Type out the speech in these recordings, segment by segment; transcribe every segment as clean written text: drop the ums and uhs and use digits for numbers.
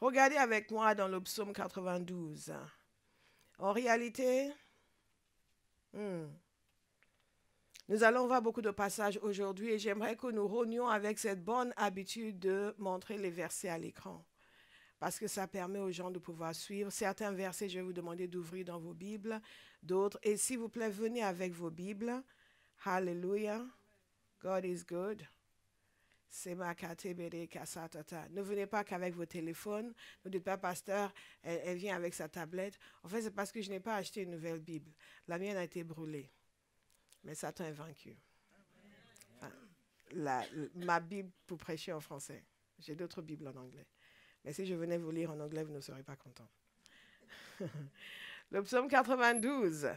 Regardez avec moi dans le psaume 92. En réalité, nous allons voir beaucoup de passages aujourd'hui et j'aimerais que nous renions avec cette bonne habitude de montrer les versets à l'écran. Parce que ça permet aux gens de pouvoir suivre. Certains versets, je vais vous demander d'ouvrir dans vos Bibles, d'autres. Et s'il vous plaît, venez avec vos Bibles. Hallelujah. God is good. Ne venez pas qu'avec vos téléphones. Ne dites pas, pasteur, elle vient avec sa tablette. En fait, c'est parce que je n'ai pas acheté une nouvelle Bible. La mienne a été brûlée. Mais Satan est vaincu. Enfin, ma Bible pour prêcher en français. J'ai d'autres Bibles en anglais. Mais si je venais vous lire en anglais, vous ne serez pas content. Le psaume 92.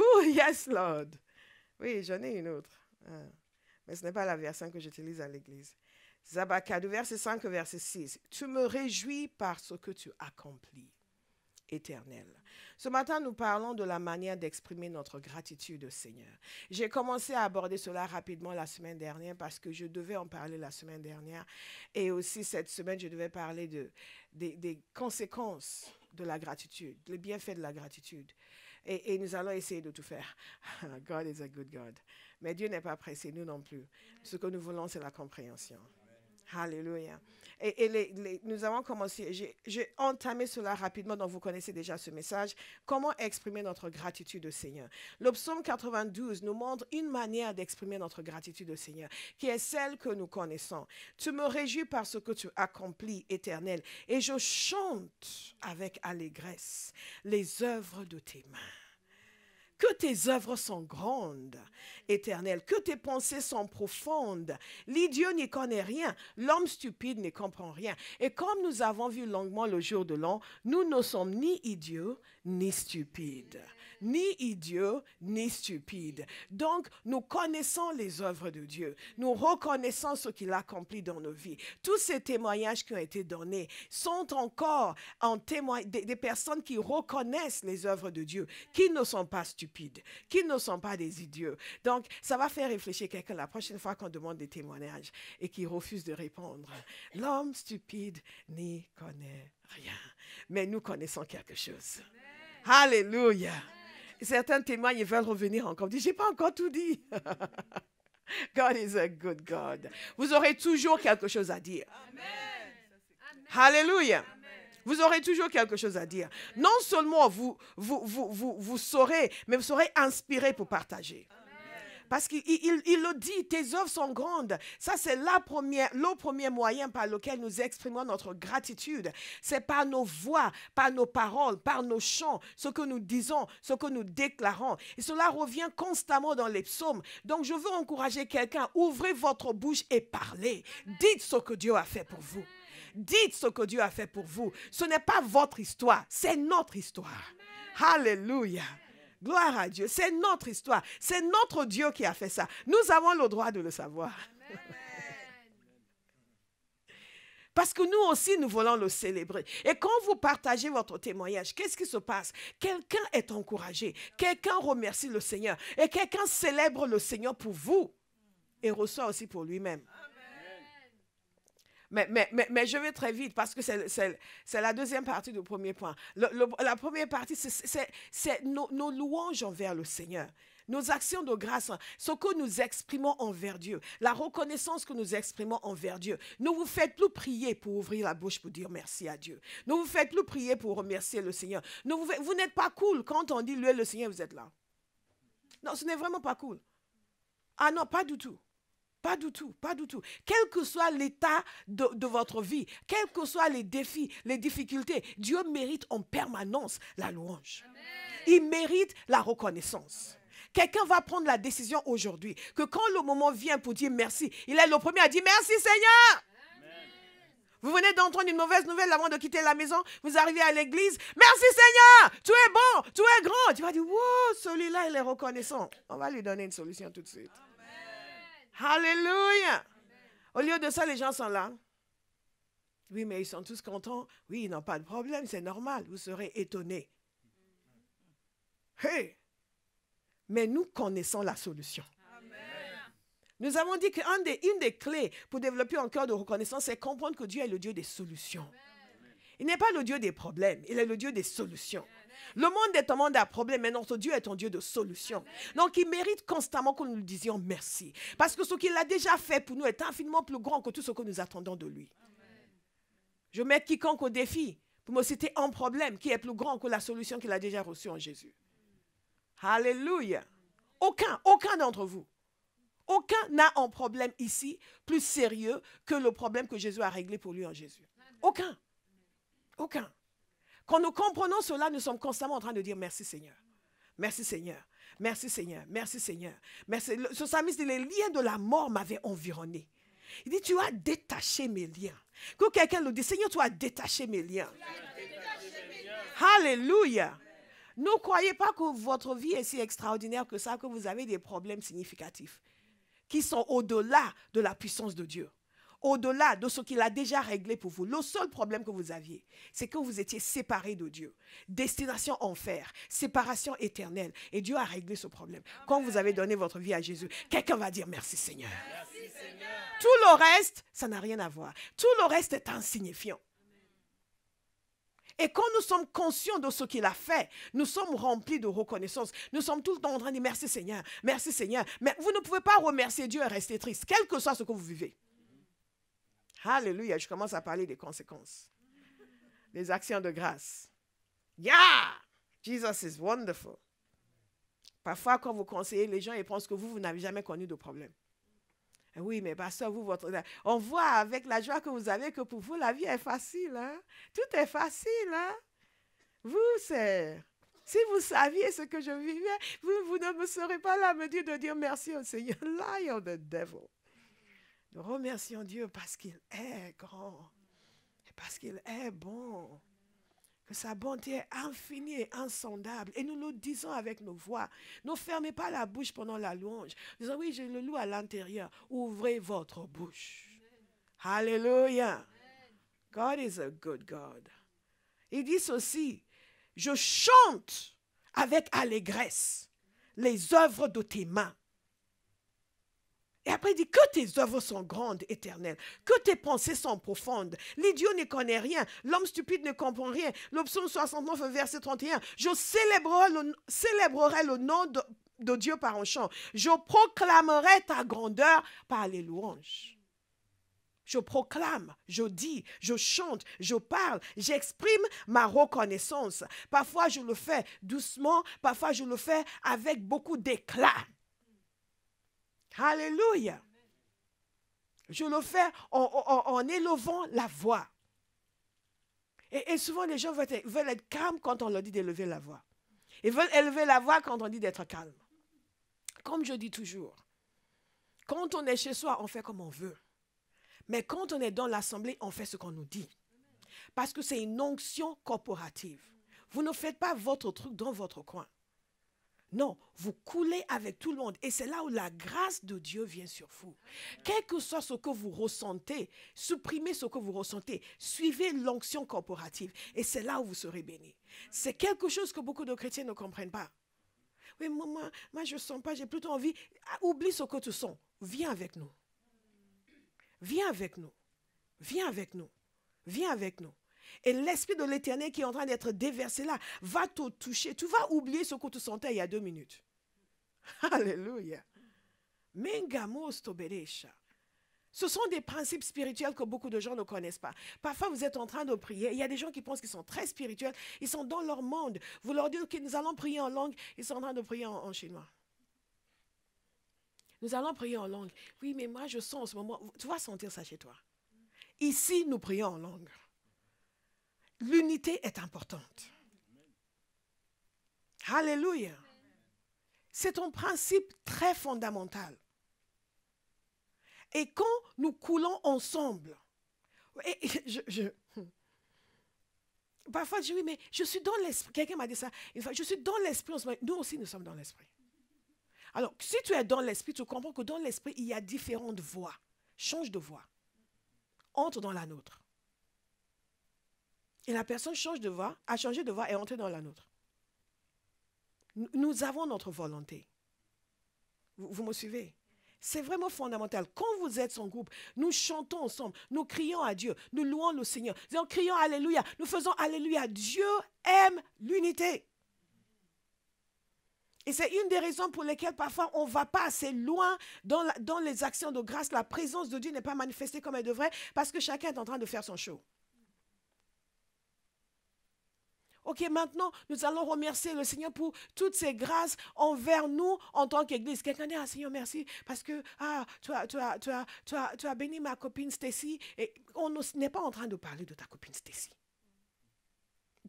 Oh, yes, Lord. Oui, j'en ai une autre. Mais ce n'est pas la version que j'utilise à l'église. Zabakadou, verset 5, verset 6. Tu me réjouis par ce que tu accomplis, Éternel. Ce matin, nous parlons de la manière d'exprimer notre gratitude au Seigneur. J'ai commencé à aborder cela rapidement la semaine dernière parce que je devais en parler la semaine dernière. Et aussi cette semaine, je devais parler des conséquences de la gratitude, les bienfaits de la gratitude. Et nous allons essayer de tout faire. God is a good God. Mais Dieu n'est pas pressé, nous non plus. Ce que nous voulons, c'est la compréhension. Alléluia. Et nous avons commencé, j'ai entamé cela rapidement, donc vous connaissez déjà ce message. Comment exprimer notre gratitude au Seigneur? Le psaume 92 nous montre une manière d'exprimer notre gratitude au Seigneur, qui est celle que nous connaissons. Tu me réjouis par ce que tu accomplis, Éternel, et je chante avec allégresse les œuvres de tes mains. Que tes œuvres sont grandes, Éternel, que tes pensées sont profondes. L'idiot n'y connaît rien, l'homme stupide ne comprend rien. Et comme nous avons vu longuement le jour de l'an, nous ne sommes ni idiots ni stupides. Ni idiots, ni stupides. Donc, nous connaissons les œuvres de Dieu. Nous reconnaissons ce qu'il accomplit dans nos vies. Tous ces témoignages qui ont été donnés sont encore en des personnes qui reconnaissent les œuvres de Dieu, qui ne sont pas stupides, qui ne sont pas des idiots. Donc, ça va faire réfléchir quelqu'un la prochaine fois qu'on demande des témoignages et qui refuse de répondre. L'homme stupide n'y connaît rien. Mais nous connaissons quelque chose. Alléluia. Certains témoignent et veulent revenir encore. Ils disent, je n'ai pas encore tout dit. God is a good God. Vous aurez toujours quelque chose à dire. Amen. Alléluia. Vous aurez toujours quelque chose à dire. Non seulement vous saurez, mais vous serez inspiré pour partager. Parce qu'il le dit, tes œuvres sont grandes. Ça, c'est le premier moyen par lequel nous exprimons notre gratitude. C'est par nos voix, par nos paroles, par nos chants, ce que nous disons, ce que nous déclarons. Et cela revient constamment dans les psaumes. Donc, je veux encourager quelqu'un, ouvrez votre bouche et parlez. Dites ce que Dieu a fait pour vous. Dites ce que Dieu a fait pour vous. Ce n'est pas votre histoire, c'est notre histoire. Alléluia. Gloire à Dieu, c'est notre histoire, c'est notre Dieu qui a fait ça. Nous avons le droit de le savoir. Parce que nous aussi, nous voulons le célébrer. Et quand vous partagez votre témoignage, qu'est-ce qui se passe? Quelqu'un est encouragé, quelqu'un remercie le Seigneur et quelqu'un célèbre le Seigneur pour vous et reçoit aussi pour lui-même. Mais je vais très vite parce que c'est la deuxième partie du premier point. La première partie, c'est nos louanges envers le Seigneur. Nos actions de grâce, ce que nous exprimons envers Dieu, la reconnaissance que nous exprimons envers Dieu. Ne vous faites plus prier pour ouvrir la bouche pour dire merci à Dieu. Ne vous faites plus prier pour remercier le Seigneur. Vous n'êtes pas cool quand on dit louer le Seigneur, vous êtes là. Non, ce n'est vraiment pas cool. Ah non, pas du tout. Pas du tout, pas du tout. Quel que soit l'état de votre vie, quels que soient les défis, les difficultés, Dieu mérite en permanence la louange. Amen. Il mérite la reconnaissance. Quelqu'un va prendre la décision aujourd'hui que quand le moment vient pour dire merci, il est le premier à dire merci Seigneur. Amen. Vous venez d'entendre une mauvaise nouvelle avant de quitter la maison, vous arrivez à l'église, merci Seigneur, tu es bon, tu es grand. Tu vas dire, wow, celui-là il est reconnaissant. On va lui donner une solution tout de suite. Alléluia. Au lieu de ça, les gens sont là. Oui, mais ils sont tous contents. Oui, ils n'ont pas de problème, c'est normal. Vous serez étonnés. Hey! Mais nous connaissons la solution. Amen. Nous avons dit qu'une des clés pour développer un cœur de reconnaissance, c'est comprendre que Dieu est le Dieu des solutions. Amen. Il n'est pas le Dieu des problèmes, il est le Dieu des solutions. Le monde est un monde à problèmes, mais notre Dieu est un Dieu de solutions. Donc, il mérite constamment que nous lui disions merci. Parce que ce qu'il a déjà fait pour nous est infiniment plus grand que tout ce que nous attendons de lui. Je mets quiconque au défi pour me citer un problème qui est plus grand que la solution qu'il a déjà reçue en Jésus. Alléluia. Aucun d'entre vous. Aucun n'a un problème ici plus sérieux que le problème que Jésus a réglé pour lui en Jésus. Aucun. Quand nous comprenons cela, nous sommes constamment en train de dire merci Seigneur. Merci Seigneur. Merci Seigneur. Merci Seigneur. Merci. Ce psalmiste dit, les liens de la mort m'avaient environné. Il dit, tu as détaché mes liens. Que quelqu'un le dise, Seigneur, tu as détaché mes liens. Alléluia. Ne croyez pas que votre vie est si extraordinaire que ça, que vous avez des problèmes significatifs qui sont au-delà de la puissance de Dieu. Au-delà de ce qu'il a déjà réglé pour vous. Le seul problème que vous aviez, c'est que vous étiez séparés de Dieu. Destination enfer, séparation éternelle. Et Dieu a réglé ce problème. Quand vous avez donné votre vie à Jésus, quelqu'un va dire merci Seigneur. Merci Seigneur. Tout le reste, ça n'a rien à voir. Tout le reste est insignifiant. Et quand nous sommes conscients de ce qu'il a fait, nous sommes remplis de reconnaissance. Nous sommes tout le temps en train de dire merci Seigneur, merci Seigneur. Mais vous ne pouvez pas remercier Dieu et rester triste, quel que soit ce que vous vivez. Alléluia, je commence à parler des conséquences. Des actions de grâce. Yeah! Jesus is wonderful. Parfois, quand vous conseillez les gens, ils pensent que vous n'avez jamais connu de problème. Oui, mais pasteur, on voit avec la joie que vous avez que pour vous, la vie est facile. Hein? Tout est facile. Hein? Si vous saviez ce que je vivais, vous ne me serez pas là à me dire de dire merci au Seigneur. Lie on the devil. Nous remercions Dieu parce qu'il est grand et parce qu'il est bon. Que sa bonté est infinie et insondable. Et nous le disons avec nos voix. Ne fermez pas la bouche pendant la louange. Disons, oui, je le loue à l'intérieur. Ouvrez votre bouche. Alléluia. God is a good God. Il dit ceci, je chante avec allégresse les œuvres de tes mains. Et après, il dit que tes œuvres sont grandes, éternelles, que tes pensées sont profondes. L'idiot ne connaît rien, l'homme stupide ne comprend rien. Le psaume 69, verset 31, je célébrerai le nom de Dieu par un chant. Je proclamerai ta grandeur par les louanges. Je proclame, je dis, je chante, je parle, j'exprime ma reconnaissance. Parfois, je le fais doucement, parfois, je le fais avec beaucoup d'éclat. Alléluia. Je le fais en élevant la voix. Et souvent, les gens veulent être calmes quand on leur dit d'élever la voix. Ils veulent élever la voix quand on dit d'être calme. Comme je dis toujours, quand on est chez soi, on fait comme on veut. Mais quand on est dans l'assemblée, on fait ce qu'on nous dit. Parce que c'est une onction corporative. Vous ne faites pas votre truc dans votre coin. Non, vous coulez avec tout le monde. Et c'est là où la grâce de Dieu vient sur vous. Quel que soit ce que vous ressentez, supprimez ce que vous ressentez. Suivez l'onction corporative. Et c'est là où vous serez bénis. C'est quelque chose que beaucoup de chrétiens ne comprennent pas. Oui, moi je ne sens pas, j'ai plutôt envie. Oublie ce que tu sens. Viens avec nous. Viens avec nous. Viens avec nous. Viens avec nous. Et l'Esprit de l'Éternel qui est en train d'être déversé là va te toucher. Tu vas oublier ce que tu sentais il y a 2 minutes. Alléluia. Mengamos toberesha. Ce sont des principes spirituels que beaucoup de gens ne connaissent pas. Parfois, vous êtes en train de prier. Il y a des gens qui pensent qu'ils sont très spirituels. Ils sont dans leur monde. Vous leur dites que nous allons prier en langue. Ils sont en train de prier en chinois. Nous allons prier en langue. Oui, mais moi, je sens en ce moment. Tu vas sentir ça chez toi. Ici, nous prions en langue. L'unité est importante. Alléluia. C'est un principe très fondamental. Et quand nous coulons ensemble, parfois je dis, oui, mais je suis dans l'esprit. Quelqu'un m'a dit ça une fois, je suis dans l'esprit en ce moment. Nous aussi, nous sommes dans l'esprit. Alors, si tu es dans l'esprit, tu comprends que dans l'esprit, il y a différentes voix. Change de voix. Entre dans la nôtre. Et la personne change de voix, a changé de voix et est entrée dans la nôtre. Nous avons notre volonté. Vous me suivez? C'est vraiment fondamental. Quand vous êtes en groupe, nous chantons ensemble, nous crions à Dieu, nous louons le Seigneur, nous crions Alléluia, nous faisons Alléluia. Dieu aime l'unité. Et c'est une des raisons pour lesquelles parfois on ne va pas assez loin dans les actions de grâce. La présence de Dieu n'est pas manifestée comme elle devrait parce que chacun est en train de faire son show. Ok, maintenant, nous allons remercier le Seigneur pour toutes ces grâces envers nous en tant qu'Église. Quelqu'un dit, Seigneur, merci, parce que tu as béni ma copine Stacy. Et on n'est pas en train de parler de ta copine Stacy.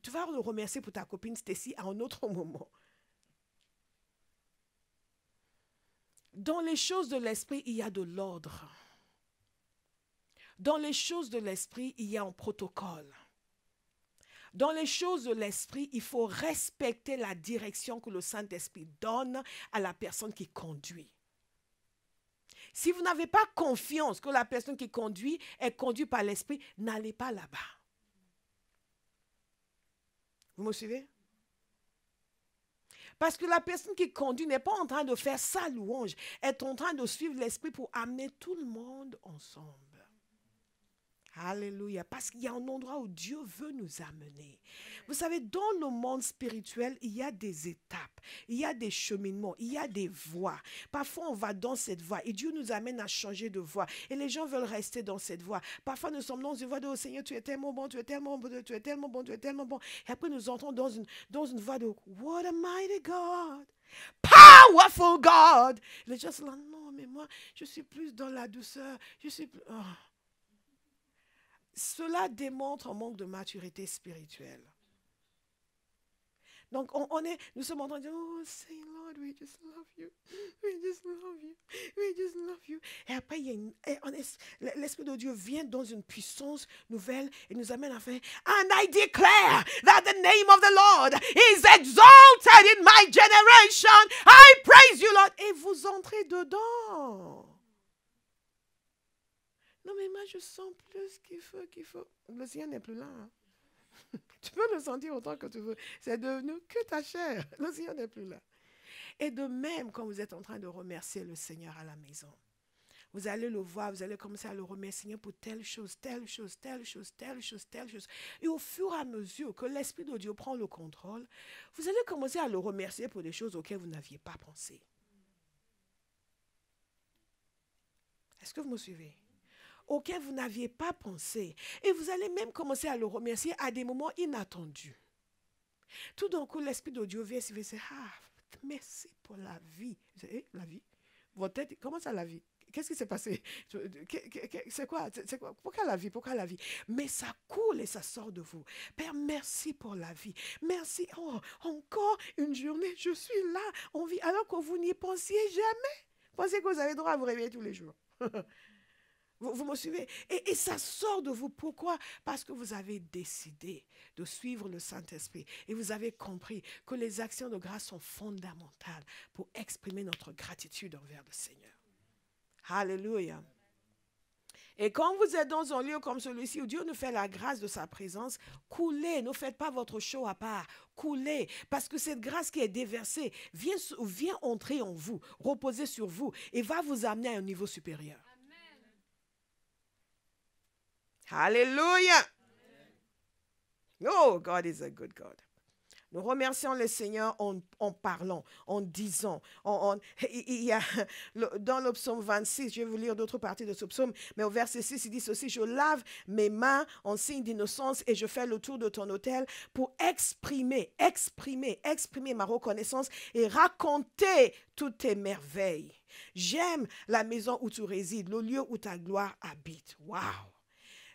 Tu vas le remercier pour ta copine Stacy à un autre moment. Dans les choses de l'esprit, il y a de l'ordre. Dans les choses de l'esprit, il y a un protocole. Dans les choses de l'esprit, il faut respecter la direction que le Saint-Esprit donne à la personne qui conduit. Si vous n'avez pas confiance que la personne qui conduit est conduite par l'Esprit, n'allez pas là-bas. Vous me suivez? Parce que la personne qui conduit n'est pas en train de faire sa louange, elle est en train de suivre l'Esprit pour amener tout le monde ensemble. Alléluia, parce qu'il y a un endroit où Dieu veut nous amener. Vous savez, dans le monde spirituel, il y a des étapes, il y a des cheminements, il y a des voies. Parfois, on va dans cette voie et Dieu nous amène à changer de voie. Et les gens veulent rester dans cette voie. Parfois, nous sommes dans une voie de « Oh Seigneur, tu es tellement bon, tu es tellement bon, tu es tellement bon, tu es tellement bon. » Et après, nous entrons dans une voie de « What a mighty God! Powerful God! » Les gens sont là « Non, mais moi, je suis plus dans la douceur. Je suis plus... Oh. » Cela démontre un manque de maturité spirituelle. Donc, nous sommes en train de dire, oh, say, Lord, we just love you. We just love you. We just love you. Et après, l'Esprit de Dieu vient dans une puissance nouvelle et nous amène à faire, and I declare that the name of the Lord is exalted in my generation. I praise you, Lord. Et vous entrez dedans. Non, mais moi, je sens plus qu'il faut. Le Seigneur n'est plus là. Hein. Tu peux le sentir autant que tu veux. C'est devenu que ta chair. Le Seigneur n'est plus là. Et de même, quand vous êtes en train de remercier le Seigneur à la maison, vous allez le voir, vous allez commencer à le remercier pour telle chose, telle chose, telle chose, telle chose, telle chose. Et au fur et à mesure que l'Esprit de Dieu prend le contrôle, vous allez commencer à le remercier pour des choses auxquelles vous n'aviez pas pensé. Est-ce que vous me suivez? Auquel vous n'aviez pas pensé. Et vous allez même commencer à le remercier à des moments inattendus. Tout d'un coup, l'Esprit de Dieu vient et dit, merci pour la vie. La vie? Votre tête, comment ça la vie? Qu'est-ce qui s'est passé? C'est quoi? Pourquoi la vie? Pourquoi la vie? Mais ça coule et ça sort de vous. Père, merci pour la vie. Merci. Oh, encore une journée, je suis là. On vit alors que vous n'y pensiez jamais. Pensez que vous avez le droit à vous réveiller tous les jours. Vous me suivez? Et ça sort de vous. Pourquoi? Parce que vous avez décidé de suivre le Saint-Esprit. Et vous avez compris que les actions de grâce sont fondamentales pour exprimer notre gratitude envers le Seigneur. Alléluia. Et quand vous êtes dans un lieu comme celui-ci où Dieu nous fait la grâce de sa présence, coulez, ne faites pas votre show à part, coulez, parce que cette grâce qui est déversée vient entrer en vous, reposer sur vous et va vous amener à un niveau supérieur. Alléluia. Oh, God is a good God. Nous remercions le Seigneur en parlant, en disant. Il y a, dans le psaume 26, je vais vous lire d'autres parties de ce psaume, mais au verset 6, il dit ceci, je lave mes mains en signe d'innocence et je fais le tour de ton autel pour exprimer ma reconnaissance et raconter toutes tes merveilles. J'aime la maison où tu résides, le lieu où ta gloire habite. Waouh!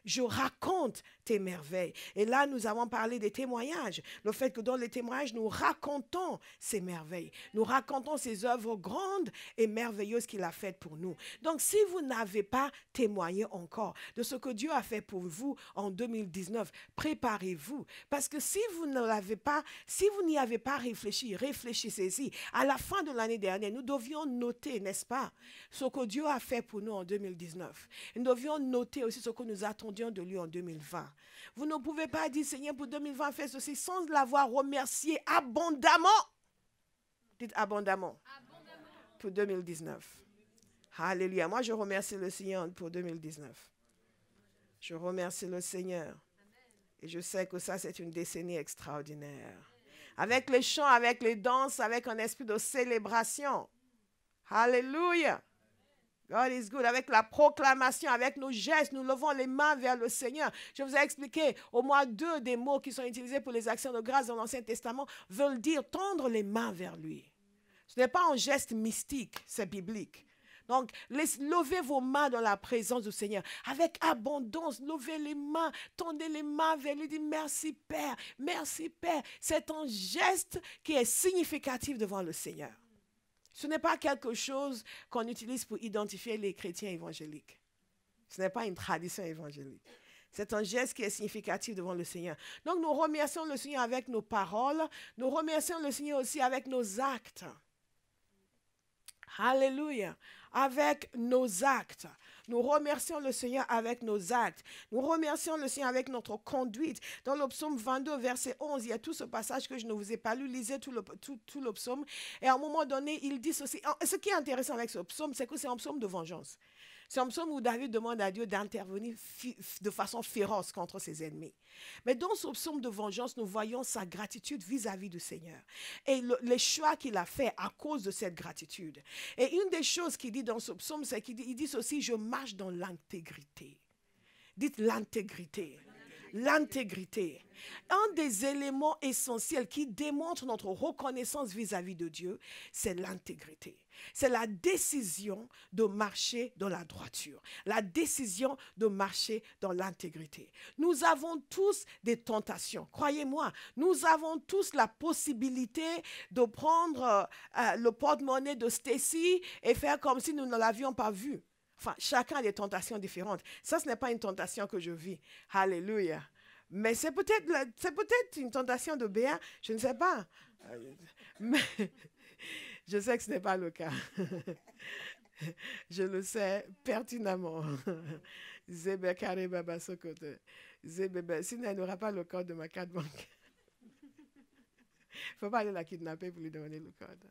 Je raconte tes merveilles. Et là, nous avons parlé des témoignages. Le fait que dans les témoignages, nous racontons ces merveilles. Nous racontons ces œuvres grandes et merveilleuses qu'il a faites pour nous. Donc, si vous n'avez pas témoigné encore de ce que Dieu a fait pour vous en 2019, préparez-vous. Parce que si vous ne l'avez pas, si vous n'y avez pas réfléchi, réfléchissez-y. À la fin de l'année dernière, nous devions noter, n'est-ce pas, ce que Dieu a fait pour nous en 2019. Nous devions noter aussi ce que nous attendions de lui en 2020. Vous ne pouvez pas dire, Seigneur, pour 2020, fais ceci sans l'avoir remercié abondamment. Dites abondamment. Pour 2019. Alléluia. Moi, je remercie le Seigneur pour 2019. Je remercie le Seigneur. Et je sais que ça, c'est une décennie extraordinaire. Avec les chants, avec les danses, avec un esprit de célébration. Alléluia. God is good. Avec la proclamation, avec nos gestes, nous levons les mains vers le Seigneur. Je vous ai expliqué au moins 2 des mots qui sont utilisés pour les actions de grâce dans l'Ancien Testament veulent dire tendre les mains vers lui. Ce n'est pas un geste mystique, c'est biblique. Donc, levez vos mains dans la présence du Seigneur. Avec abondance, levez les mains, tendez les mains vers lui, dites merci Père, merci Père. C'est un geste qui est significatif devant le Seigneur. Ce n'est pas quelque chose qu'on utilise pour identifier les chrétiens évangéliques. Ce n'est pas une tradition évangélique. C'est un geste qui est significatif devant le Seigneur. Donc, nous remercions le Seigneur avec nos paroles. Nous remercions le Seigneur aussi avec nos actes. Alléluia. Avec nos actes. Nous remercions le Seigneur avec nos actes. Nous remercions le Seigneur avec notre conduite. Dans le psaume 22, verset 11, il y a tout ce passage que je ne vous ai pas lu. Lisez tout le psaume. Et à un moment donné, il dit ceci. Ce qui est intéressant avec ce psaume, c'est que c'est un psaume de vengeance. C'est un psaume où David demande à Dieu d'intervenir de façon féroce contre ses ennemis. Mais dans ce psaume de vengeance, nous voyons sa gratitude vis-à-vis du Seigneur. Et les choix qu'il a fait à cause de cette gratitude. Et une des choses qu'il dit dans ce psaume, c'est qu'il dit ceci, je marche dans l'intégrité. Dites l'intégrité. L'intégrité. Un des éléments essentiels qui démontre notre reconnaissance vis-à-vis de Dieu, c'est l'intégrité. C'est la décision de marcher dans la droiture. La décision de marcher dans l'intégrité. Nous avons tous des tentations. Croyez-moi, nous avons tous la possibilité de prendre le porte-monnaie de Stacy et faire comme si nous ne l'avions pas vu. Enfin, chacun a des tentations différentes. Ça, ce n'est pas une tentation que je vis. Alléluia. Mais c'est peut-être une tentation de Béa, je ne sais pas. Mais je sais que ce n'est pas le cas. Je le sais pertinemment. Zébé carré baba sokote. Zébé, sinon elle n'aura pas le code de ma carte bancaire. Il ne faut pas aller la kidnapper pour lui donner le code.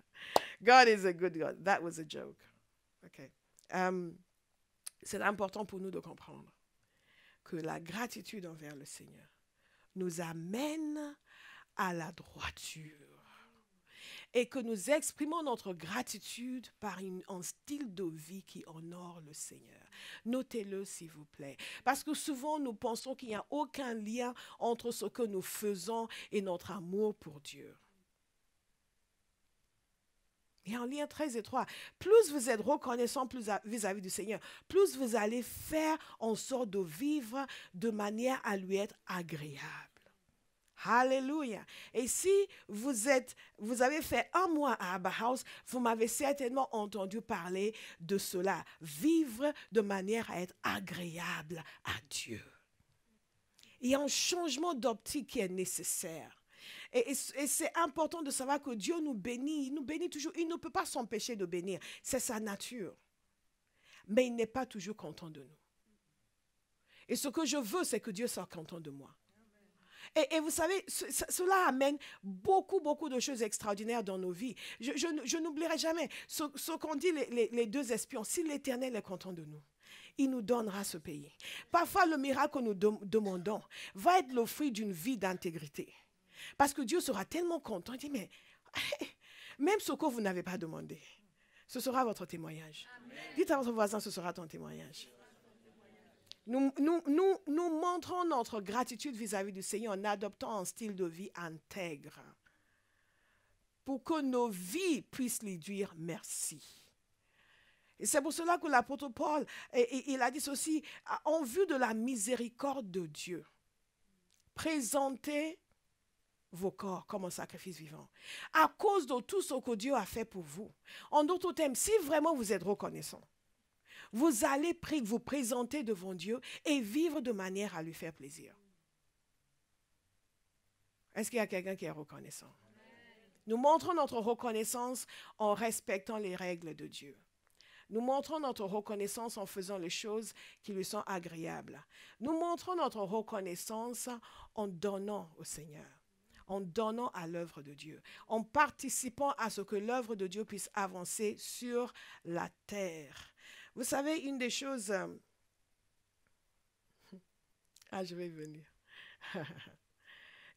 God is a good God. That was a joke. Okay. C'est important pour nous de comprendre que la gratitude envers le Seigneur nous amène à la droiture et que nous exprimons notre gratitude par un style de vie qui honore le Seigneur. Notez-le s'il vous plaît, parce que souvent nous pensons qu'il n'y a aucun lien entre ce que nous faisons et notre amour pour Dieu. Il y a un lien très étroit. Plus vous êtes reconnaissant vis-à-vis du Seigneur, plus vous allez faire en sorte de vivre de manière à lui être agréable. Alléluia. Et si vous avez fait 1 mois à Abba House, vous m'avez certainement entendu parler de cela. Vivre de manière à être agréable à Dieu. Il y a un changement d'optique qui est nécessaire. Et c'est important de savoir que Dieu nous bénit toujours. Il ne peut pas s'empêcher de bénir. C'est sa nature. Mais il n'est pas toujours content de nous. Et ce que je veux, c'est que Dieu soit content de moi. Et vous savez, cela amène beaucoup de choses extraordinaires dans nos vies. Je n'oublierai jamais ce qu'ont dit les 2 espions. Si l'Éternel est content de nous, il nous donnera ce pays. Parfois, le miracle que nous demandons va être le fruit d'une vie d'intégrité. Parce que Dieu sera tellement content. Il dit, mais même ce que vous n'avez pas demandé, ce sera votre témoignage. Amen. Dites à votre voisin, ce sera ton témoignage. Nous montrons notre gratitude vis-à-vis du Seigneur en adoptant un style de vie intègre pour que nos vies puissent lui dire merci. Et c'est pour cela que l'apôtre Paul, il a dit ceci, en vue de la miséricorde de Dieu, présentez vos corps comme un sacrifice vivant. À cause de tout ce que Dieu a fait pour vous. En d'autres termes, si vraiment vous êtes reconnaissant, vous allez vous présenter devant Dieu et vivre de manière à lui faire plaisir. Est-ce qu'il y a quelqu'un qui est reconnaissant? Amen. Nous montrons notre reconnaissance en respectant les règles de Dieu. Nous montrons notre reconnaissance en faisant les choses qui lui sont agréables. Nous montrons notre reconnaissance en donnant au Seigneur, en donnant à l'œuvre de Dieu, en participant à ce que l'œuvre de Dieu puisse avancer sur la terre. Vous savez, une des choses... Ah, je vais y venir.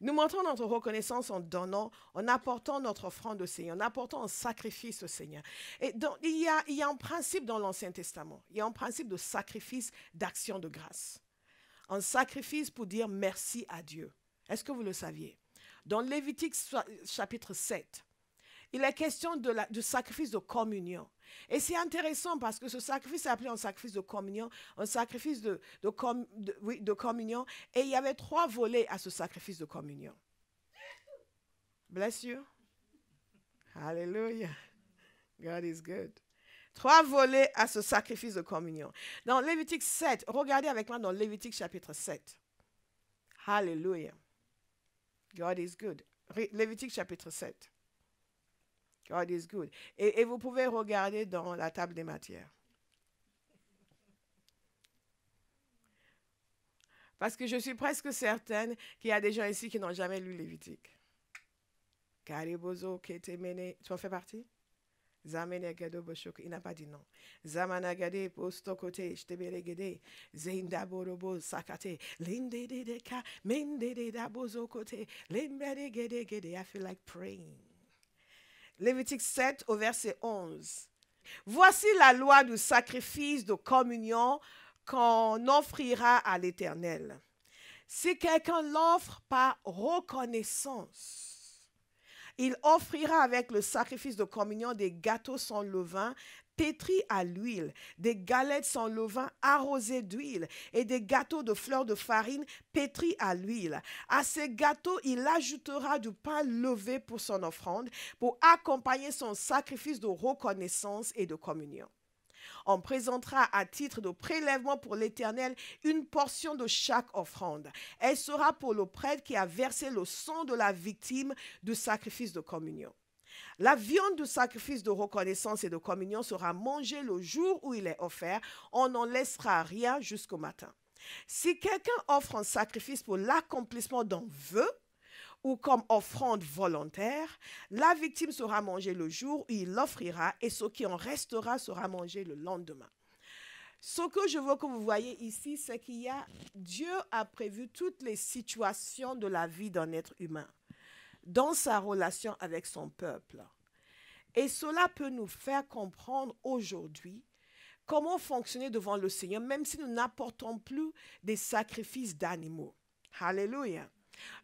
Nous montrons notre reconnaissance en donnant, en apportant notre offrande au Seigneur, en apportant un sacrifice au Seigneur. Et donc, il y a un principe dans l'Ancien Testament. Il y a un principe de sacrifice d'action de grâce. Un sacrifice pour dire merci à Dieu. Est-ce que vous le saviez? Dans Lévitique chapitre 7, il est question du sacrifice de communion. Et c'est intéressant parce que ce sacrifice est appelé un sacrifice de communion, un sacrifice de communion. Et il y avait 3 volets à ce sacrifice de communion. Bless you. Hallelujah. God is good. 3 volets à ce sacrifice de communion. Dans Lévitique 7, regardez avec moi dans Lévitique chapitre 7. Hallelujah. God is good. Lévitique chapitre 7. God is good. Et vous pouvez regarder dans la table des matières. Parce que je suis presque certaine qu'il y a des gens ici qui n'ont jamais lu Lévitique. Karibozo, Ketemene, tu en fais partie? Il n'a pas dit non. Zamanagade, postokote, shteberegede, zindaborobo sakate, lindedeka, mendedabozokote, limberegedegede. I feel like praying. Lévitique 7 au verset 11. Voici la loi du sacrifice de communion qu'on offrira à l'Éternel. Si quelqu'un l'offre par reconnaissance, il offrira avec le sacrifice de communion des gâteaux sans levain, pétris à l'huile, des galettes sans levain arrosées d'huile et des gâteaux de fleurs de farine pétris à l'huile. À ces gâteaux, il ajoutera du pain levé pour son offrande, pour accompagner son sacrifice de reconnaissance et de communion. On présentera à titre de prélèvement pour l'Éternel une portion de chaque offrande. Elle sera pour le prêtre qui a versé le sang de la victime du sacrifice de communion. La viande du sacrifice de reconnaissance et de communion sera mangée le jour où il est offert. On n'en laissera rien jusqu'au matin. Si quelqu'un offre un sacrifice pour l'accomplissement d'un vœu, ou comme offrande volontaire, la victime sera mangée le jour où il l'offrira et ce qui en restera sera mangé le lendemain. Ce que je veux que vous voyez ici, c'est Dieu a prévu toutes les situations de la vie d'un être humain dans sa relation avec son peuple. Et cela peut nous faire comprendre aujourd'hui comment fonctionner devant le Seigneur, même si nous n'apportons plus des sacrifices d'animaux. Alléluia.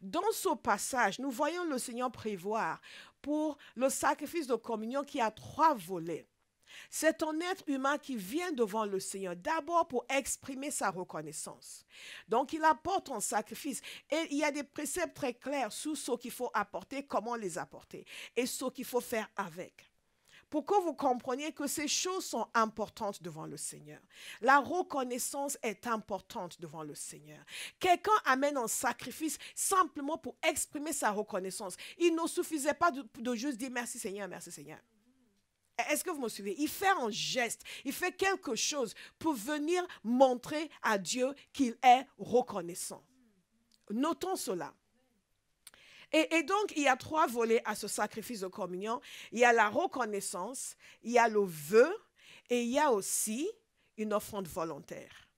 Dans ce passage, nous voyons le Seigneur prévoir pour le sacrifice de communion qui a 3 volets. C'est un être humain qui vient devant le Seigneur d'abord pour exprimer sa reconnaissance. Donc, il apporte un sacrifice et il y a des préceptes très clairs sur ce qu'il faut apporter, comment les apporter et ce qu'il faut faire avec. Pour que vous compreniez que ces choses sont importantes devant le Seigneur. La reconnaissance est importante devant le Seigneur. Quelqu'un amène un sacrifice simplement pour exprimer sa reconnaissance. Il ne suffisait pas de juste dire merci Seigneur, merci Seigneur. Est-ce que vous me suivez? Il fait un geste, il fait quelque chose pour venir montrer à Dieu qu'il est reconnaissant. Notons cela. Et donc, il y a 3 volets à ce sacrifice de communion. Il y a la reconnaissance, il y a le vœu et il y a aussi une offrande volontaire.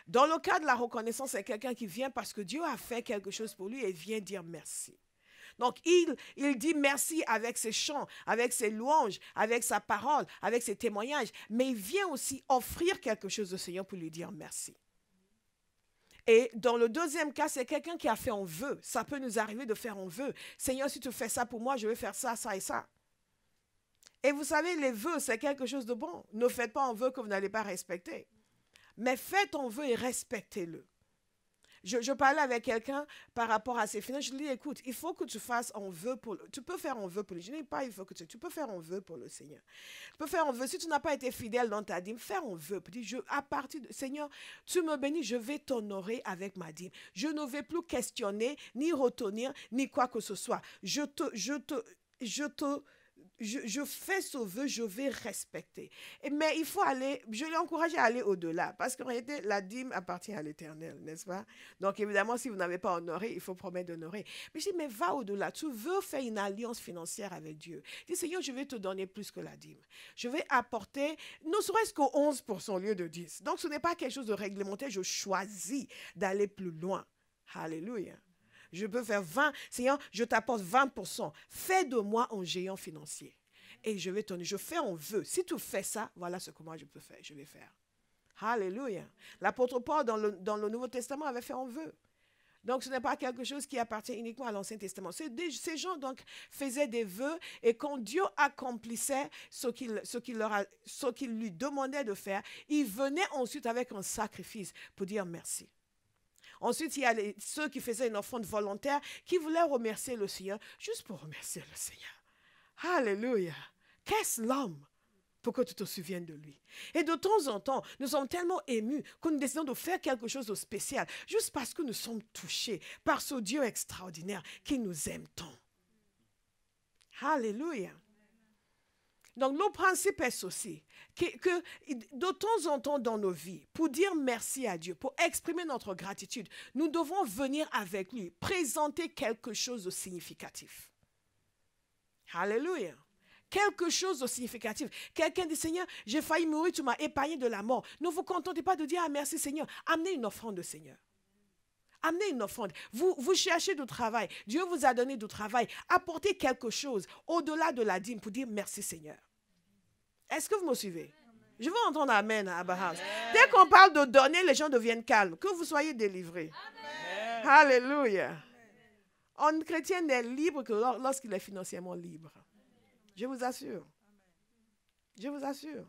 Dans le cas de la reconnaissance, c'est quelqu'un qui vient parce que Dieu a fait quelque chose pour lui et vient dire merci. Donc, il dit merci avec ses chants, avec ses louanges, avec sa parole, avec ses témoignages, mais il vient aussi offrir quelque chose au Seigneur pour lui dire merci. Et dans le deuxième cas, c'est quelqu'un qui a fait un vœu. Ça peut nous arriver de faire un vœu. Seigneur, si tu fais ça pour moi, je vais faire ça, ça et ça. Et vous savez, les vœux, c'est quelque chose de bon. Ne faites pas un vœu que vous n'allez pas respecter. Mais faites un vœu et respectez-le. Je parlais avec quelqu'un par rapport à ses finances. Je lui dis, écoute, il faut que tu fasses un vœu pour... Tu peux faire un vœu pour lui. Je ne dis pas, il faut que tu peux faire un vœu pour le Seigneur. Tu peux faire un vœu. Si tu n'as pas été fidèle dans ta dîme, fais un vœu. À partir de... Seigneur, tu me bénis, je vais t'honorer avec ma dîme. Je ne vais plus questionner, ni retenir, ni quoi que ce soit. Je je fais ce vœu, je vais respecter. Mais il faut aller, je l'ai encouragé à aller au-delà, parce qu'en réalité, la dîme appartient à l'Éternel, n'est-ce pas? Donc évidemment, si vous n'avez pas honoré, il faut promettre d'honorer. Mais je dis, mais va au-delà, tu veux faire une alliance financière avec Dieu. Dis, Seigneur, je vais te donner plus que la dîme. Je vais apporter, ne serait-ce qu'au 11% au lieu de 10. Donc ce n'est pas quelque chose de réglementaire, je choisis d'aller plus loin. Alléluia. Je peux faire 20. Seigneur, je t'apporte 20%. Fais de moi un géant financier. Et je vais je fais un vœu. Si tu fais ça, voilà ce que moi je peux faire. Je vais faire. Alléluia. L'apôtre Paul, dans le Nouveau Testament, avait fait un vœu. Donc, ce n'est pas quelque chose qui appartient uniquement à l'Ancien Testament. Ces gens, donc, faisaient des vœux et quand Dieu accomplissait ce qu'il lui demandait de faire, il venait ensuite avec un sacrifice pour dire merci. Ensuite, il y a ceux qui faisaient une offrande volontaire qui voulaient remercier le Seigneur, juste pour remercier le Seigneur. Alléluia. Qu'est-ce l'homme pour que tu te souviennes de lui? Et de temps en temps, nous sommes tellement émus que nous décidons de faire quelque chose de spécial, juste parce que nous sommes touchés par ce Dieu extraordinaire qui nous aime tant. Alléluia. Donc, le principe est ceci, que de temps en temps dans nos vies, pour dire merci à Dieu, pour exprimer notre gratitude, nous devons venir avec lui, présenter quelque chose de significatif. Alléluia. Quelque chose de significatif. Quelqu'un dit, Seigneur, j'ai failli mourir, tu m'as épargné de la mort. Ne vous contentez pas de dire, ah merci Seigneur, amenez une offrande, Seigneur. Amenez une offrande. Vous cherchez du travail. Dieu vous a donné du travail. Apportez quelque chose au-delà de la dîme pour dire merci Seigneur. Est-ce que vous me suivez? Je veux entendre Amen à Abraham. Dès qu'on parle de donner, les gens deviennent calmes. Que vous soyez délivrés. Amen. Alléluia. Un chrétien n'est libre que lorsqu'il est financièrement libre. Je vous assure. Je vous assure.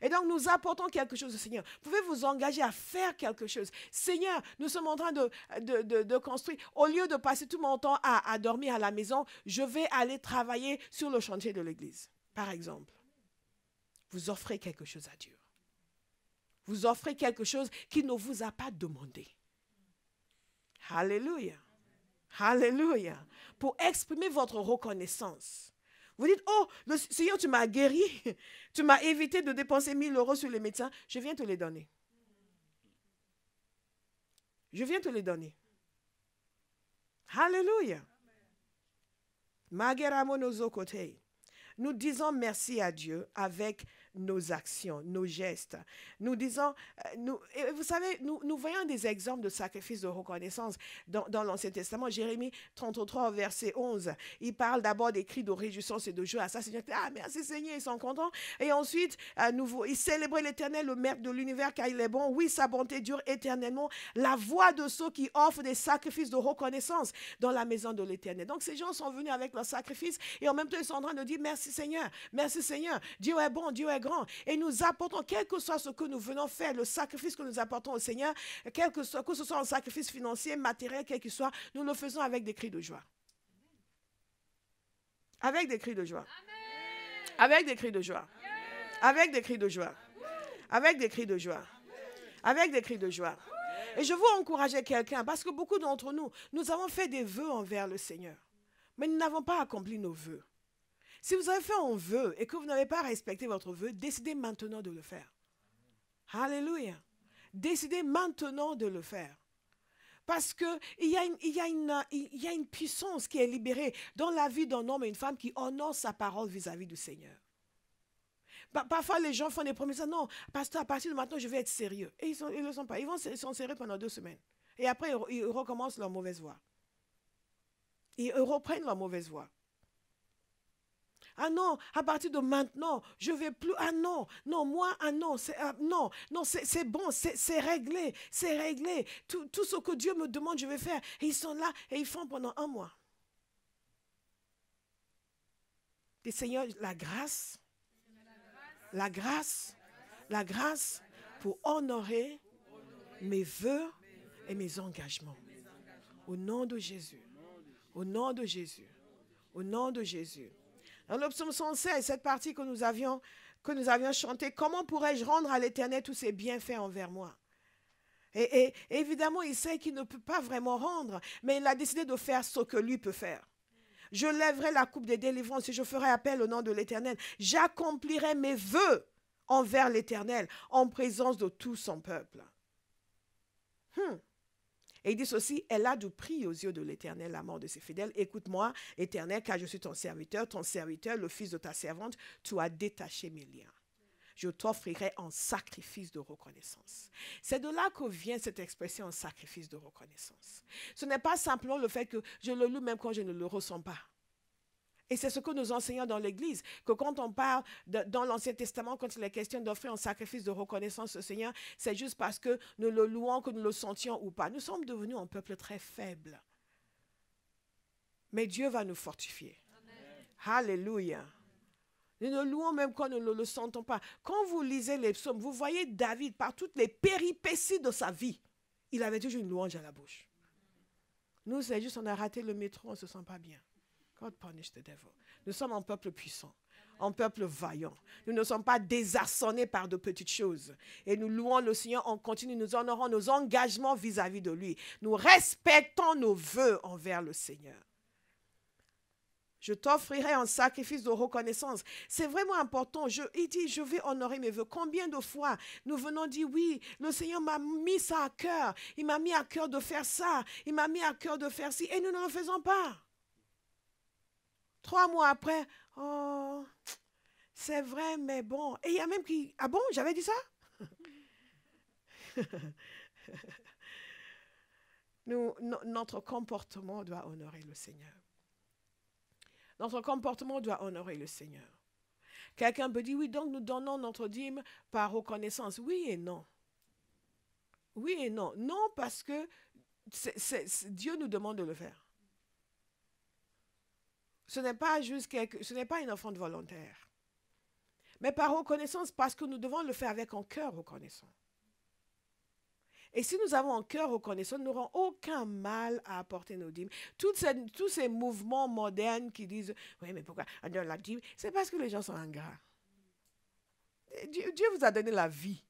Et donc, nous apportons quelque chose au Seigneur. Vous pouvez vous engager à faire quelque chose. Seigneur, nous sommes en train de construire. Au lieu de passer tout mon temps à dormir à la maison, je vais aller travailler sur le chantier de l'église, par exemple. Vous offrez quelque chose à Dieu. Vous offrez quelque chose qu'il ne vous a pas demandé. Alléluia. Alléluia. Pour exprimer votre reconnaissance. Vous dites, oh, le Seigneur, tu m'as guéri. Tu m'as évité de dépenser 1000 € sur les médecins. Je viens te les donner. Je viens te les donner. Alléluia. Nous disons merci à Dieu avec nos actions, nos gestes. Nous disons, vous savez, nous voyons des exemples de sacrifices de reconnaissance dans l'Ancien Testament. Jérémie 33, verset 11, il parle d'abord des cris de réjouissance et de joie. Ça, Seigneur, ah merci Seigneur, ils sont contents. Et ensuite, à nouveau, ils célébraient l'Éternel, le Maître de l'univers, car il est bon. Oui, sa bonté dure éternellement. La voix de ceux qui offrent des sacrifices de reconnaissance dans la maison de l'Éternel. Donc, ces gens sont venus avec leurs sacrifices et en même temps, ils sont en train de dire merci Seigneur, Dieu est bon, Dieu est grand. Et nous apportons, quel que soit ce que nous venons faire, le sacrifice que nous apportons au Seigneur, que ce soit un sacrifice financier, matériel, quel qu'il soit, nous le faisons avec des cris de joie. Avec des cris de joie. Avec des cris de joie. Avec des cris de joie. Avec des cris de joie. Avec des cris de joie. Et je veux encourager quelqu'un, parce que beaucoup d'entre nous, nous avons fait des vœux envers le Seigneur. Mais nous n'avons pas accompli nos vœux. Si vous avez fait un vœu et que vous n'avez pas respecté votre vœu, décidez maintenant de le faire. Alléluia. Décidez maintenant de le faire. Parce qu'il y a une puissance qui est libérée dans la vie d'un homme et une femme qui honore sa parole vis-à-vis du Seigneur. Parfois, les gens font des promesses. Non, pasteur, à partir de maintenant, je vais être sérieux. Et ils ne le sont pas. Ils vont s'en sérieux pendant 2 semaines. Et après, ils recommencent leur mauvaise voie. Ils reprennent leur mauvaise voie. Ah non, à partir de maintenant, je ne vais plus. Ah non, non, moi, ah non, c'est bon, c'est réglé, c'est réglé. Tout ce que Dieu me demande, je vais faire. Et ils sont là et ils font pendant 1 mois. Et Seigneur, la grâce pour honorer mes vœux et mes engagements. Au nom de Jésus. Au nom de Jésus. Au nom de Jésus. Dans le psaume 116, cette partie que nous avions chantée, comment pourrais-je rendre à l'Éternel tous ses bienfaits envers moi? Et évidemment, il sait qu'il ne peut pas vraiment rendre, mais il a décidé de faire ce que lui peut faire. Je lèverai la coupe des délivrances et je ferai appel au nom de l'Éternel. J'accomplirai mes vœux envers l'Éternel en présence de tout son peuple. Et il dit ceci, elle a du prix aux yeux de l'Éternel, la mort de ses fidèles. Écoute-moi, Éternel, car je suis ton serviteur, le fils de ta servante. Tu as détaché mes liens. Je t'offrirai en sacrifice de reconnaissance. C'est de là que vient cette expression en sacrifice de reconnaissance. Ce n'est pas simplement le fait que je le loue même quand je ne le ressens pas. Et c'est ce que nous enseignons dans l'Église, que quand on parle dans l'Ancien Testament, quand il est question d'offrir un sacrifice de reconnaissance au Seigneur, c'est juste parce que nous le louons, que nous le sentions ou pas. Nous sommes devenus un peuple très faible. Mais Dieu va nous fortifier. Amen. Alléluia. Nous le louons même quand nous ne le sentons pas. Quand vous lisez les psaumes, vous voyez David, par toutes les péripéties de sa vie, il avait toujours une louange à la bouche. Nous, c'est juste, on a raté le métro, on ne se sent pas bien. God punish the devil. Nous sommes un peuple puissant, un peuple vaillant. Nous ne sommes pas désarçonnés par de petites choses. Et nous louons le Seigneur, on continue, nous honorons nos engagements vis-à-vis de lui. Nous respectons nos vœux envers le Seigneur. Je t'offrirai un sacrifice de reconnaissance. C'est vraiment important. Il dit, je vais honorer mes vœux. Combien de fois nous venons dire, oui, le Seigneur m'a mis ça à cœur. Il m'a mis à cœur de faire ça. Il m'a mis à cœur de faire ci. Et nous ne le faisons pas. 3 mois après, oh, c'est vrai, mais bon. Et il y a même qui, ah bon, j'avais dit ça? Notre comportement doit honorer le Seigneur. Notre comportement doit honorer le Seigneur. Quelqu'un peut dire, oui, donc nous donnons notre dîme par reconnaissance. Oui et non. Oui et non. Non, parce que Dieu nous demande de le faire. Ce n'est pas une offrande volontaire. Mais par reconnaissance, parce que nous devons le faire avec un cœur reconnaissant. Et si nous avons un cœur reconnaissant, nous n'aurons aucun mal à apporter nos dîmes. Tous ces mouvements modernes qui disent, oui, mais pourquoi on donne la dîme? C'est parce que les gens sont ingrats. Dieu vous a donné la vie.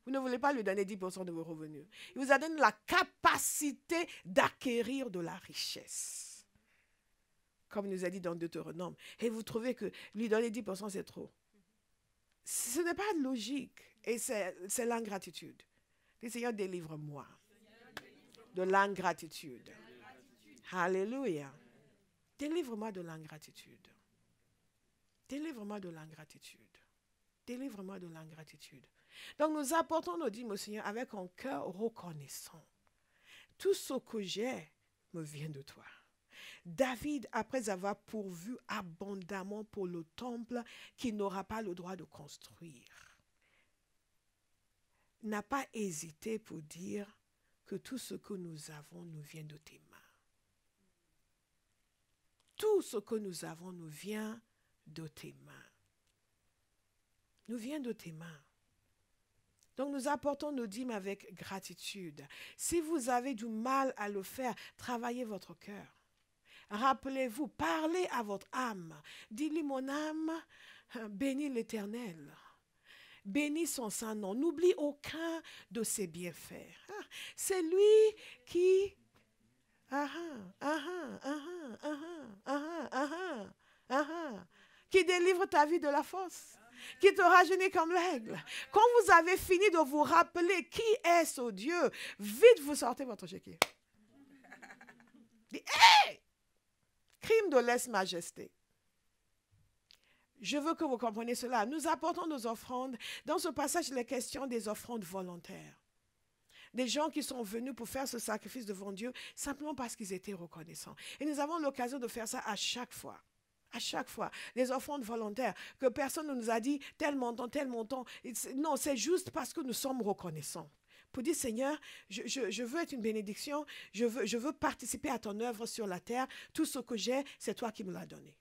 Vous ne voulez pas lui donner 10% de vos revenus. Il vous a donné la capacité d'acquérir de la richesse. Comme il nous a dit dans Deutéronome. Et vous trouvez que lui donner 10% c'est trop. Ce n'est pas logique. Et c'est l'ingratitude. Le Seigneur, délivre-moi de l'ingratitude. Alléluia. Délivre-moi de l'ingratitude. Délivre-moi de l'ingratitude. Délivre-moi de l'ingratitude. Donc nous apportons nos dîmes au Seigneur avec un cœur reconnaissant. Tout ce que j'ai me vient de toi. David, après avoir pourvu abondamment pour le temple qu'il n'aura pas le droit de construire, n'a pas hésité pour dire que tout ce que nous avons nous vient de tes mains. Tout ce que nous avons nous vient de tes mains. Nous vient de tes mains. Donc nous apportons nos dîmes avec gratitude. Si vous avez du mal à le faire, travaillez votre cœur. Rappelez-vous, parlez à votre âme. Dis-lui, mon âme, bénis l'Éternel. Bénis son saint nom. N'oublie aucun de ses bienfaits. C'est lui qui... qui délivre ta vie de la fosse. Qui te rajeunit comme l'aigle. Quand vous avez fini de vous rappeler qui est ce Dieu, vite vous sortez votre chéquier. Dis, hey! Crime de lèse-majesté. Je veux que vous compreniez cela. Nous apportons nos offrandes. Dans ce passage, il est question des offrandes volontaires. Des gens qui sont venus pour faire ce sacrifice devant Dieu simplement parce qu'ils étaient reconnaissants. Et nous avons l'occasion de faire ça à chaque fois. À chaque fois. Les offrandes volontaires que personne ne nous a dit tel montant, tel montant. Non, c'est juste parce que nous sommes reconnaissants. Pour dire, Seigneur, je veux être une bénédiction. Je veux participer à ton œuvre sur la terre. Tout ce que j'ai, c'est toi qui me l'as donné.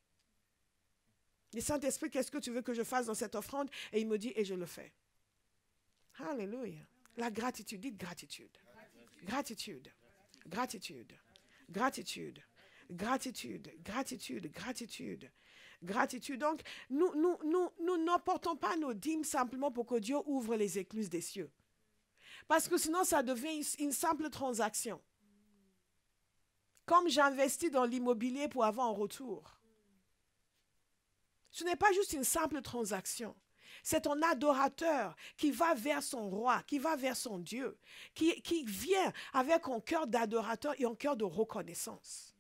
Le Saint-Esprit, qu'est-ce que tu veux que je fasse dans cette offrande? Et il me dit, et je le fais. Alléluia. La gratitude, dites gratitude. Gratitude. Gratitude. Gratitude. Gratitude. Gratitude. Gratitude. Gratitude. Donc, nous n'apportons pas nos dîmes simplement pour que Dieu ouvre les écluses des cieux. Parce que sinon, ça devient une simple transaction. Comme j'investis dans l'immobilier pour avoir un retour. Ce n'est pas juste une simple transaction. C'est ton adorateur qui va vers son roi, qui va vers son Dieu, qui vient avec un cœur d'adorateur et un cœur de reconnaissance.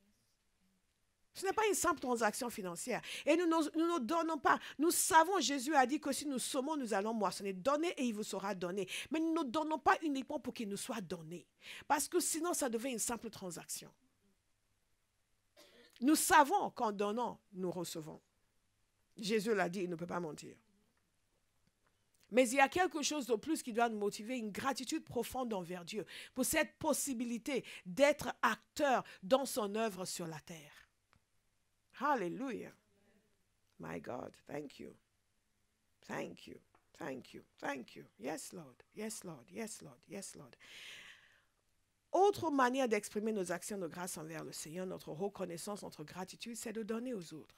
Ce n'est pas une simple transaction financière. Et nous ne donnons pas. Nous savons, Jésus a dit que si nous sommons, nous allons moissonner. Donnez et il vous sera donné. Mais nous ne donnons pas uniquement pour qu'il nous soit donné. Parce que sinon, ça devient une simple transaction. Nous savons qu'en donnant, nous recevons. Jésus l'a dit, il ne peut pas mentir. Mais il y a quelque chose de plus qui doit nous motiver, une gratitude profonde envers Dieu pour cette possibilité d'être acteur dans son œuvre sur la terre. Hallelujah. My God, thank you. Thank you. Thank you. Thank you. Yes, Lord. Yes, Lord. Yes, Lord. Yes, Lord. Autre manière d'exprimer nos actions de grâce envers le Seigneur, notre reconnaissance, notre gratitude, c'est de donner aux autres.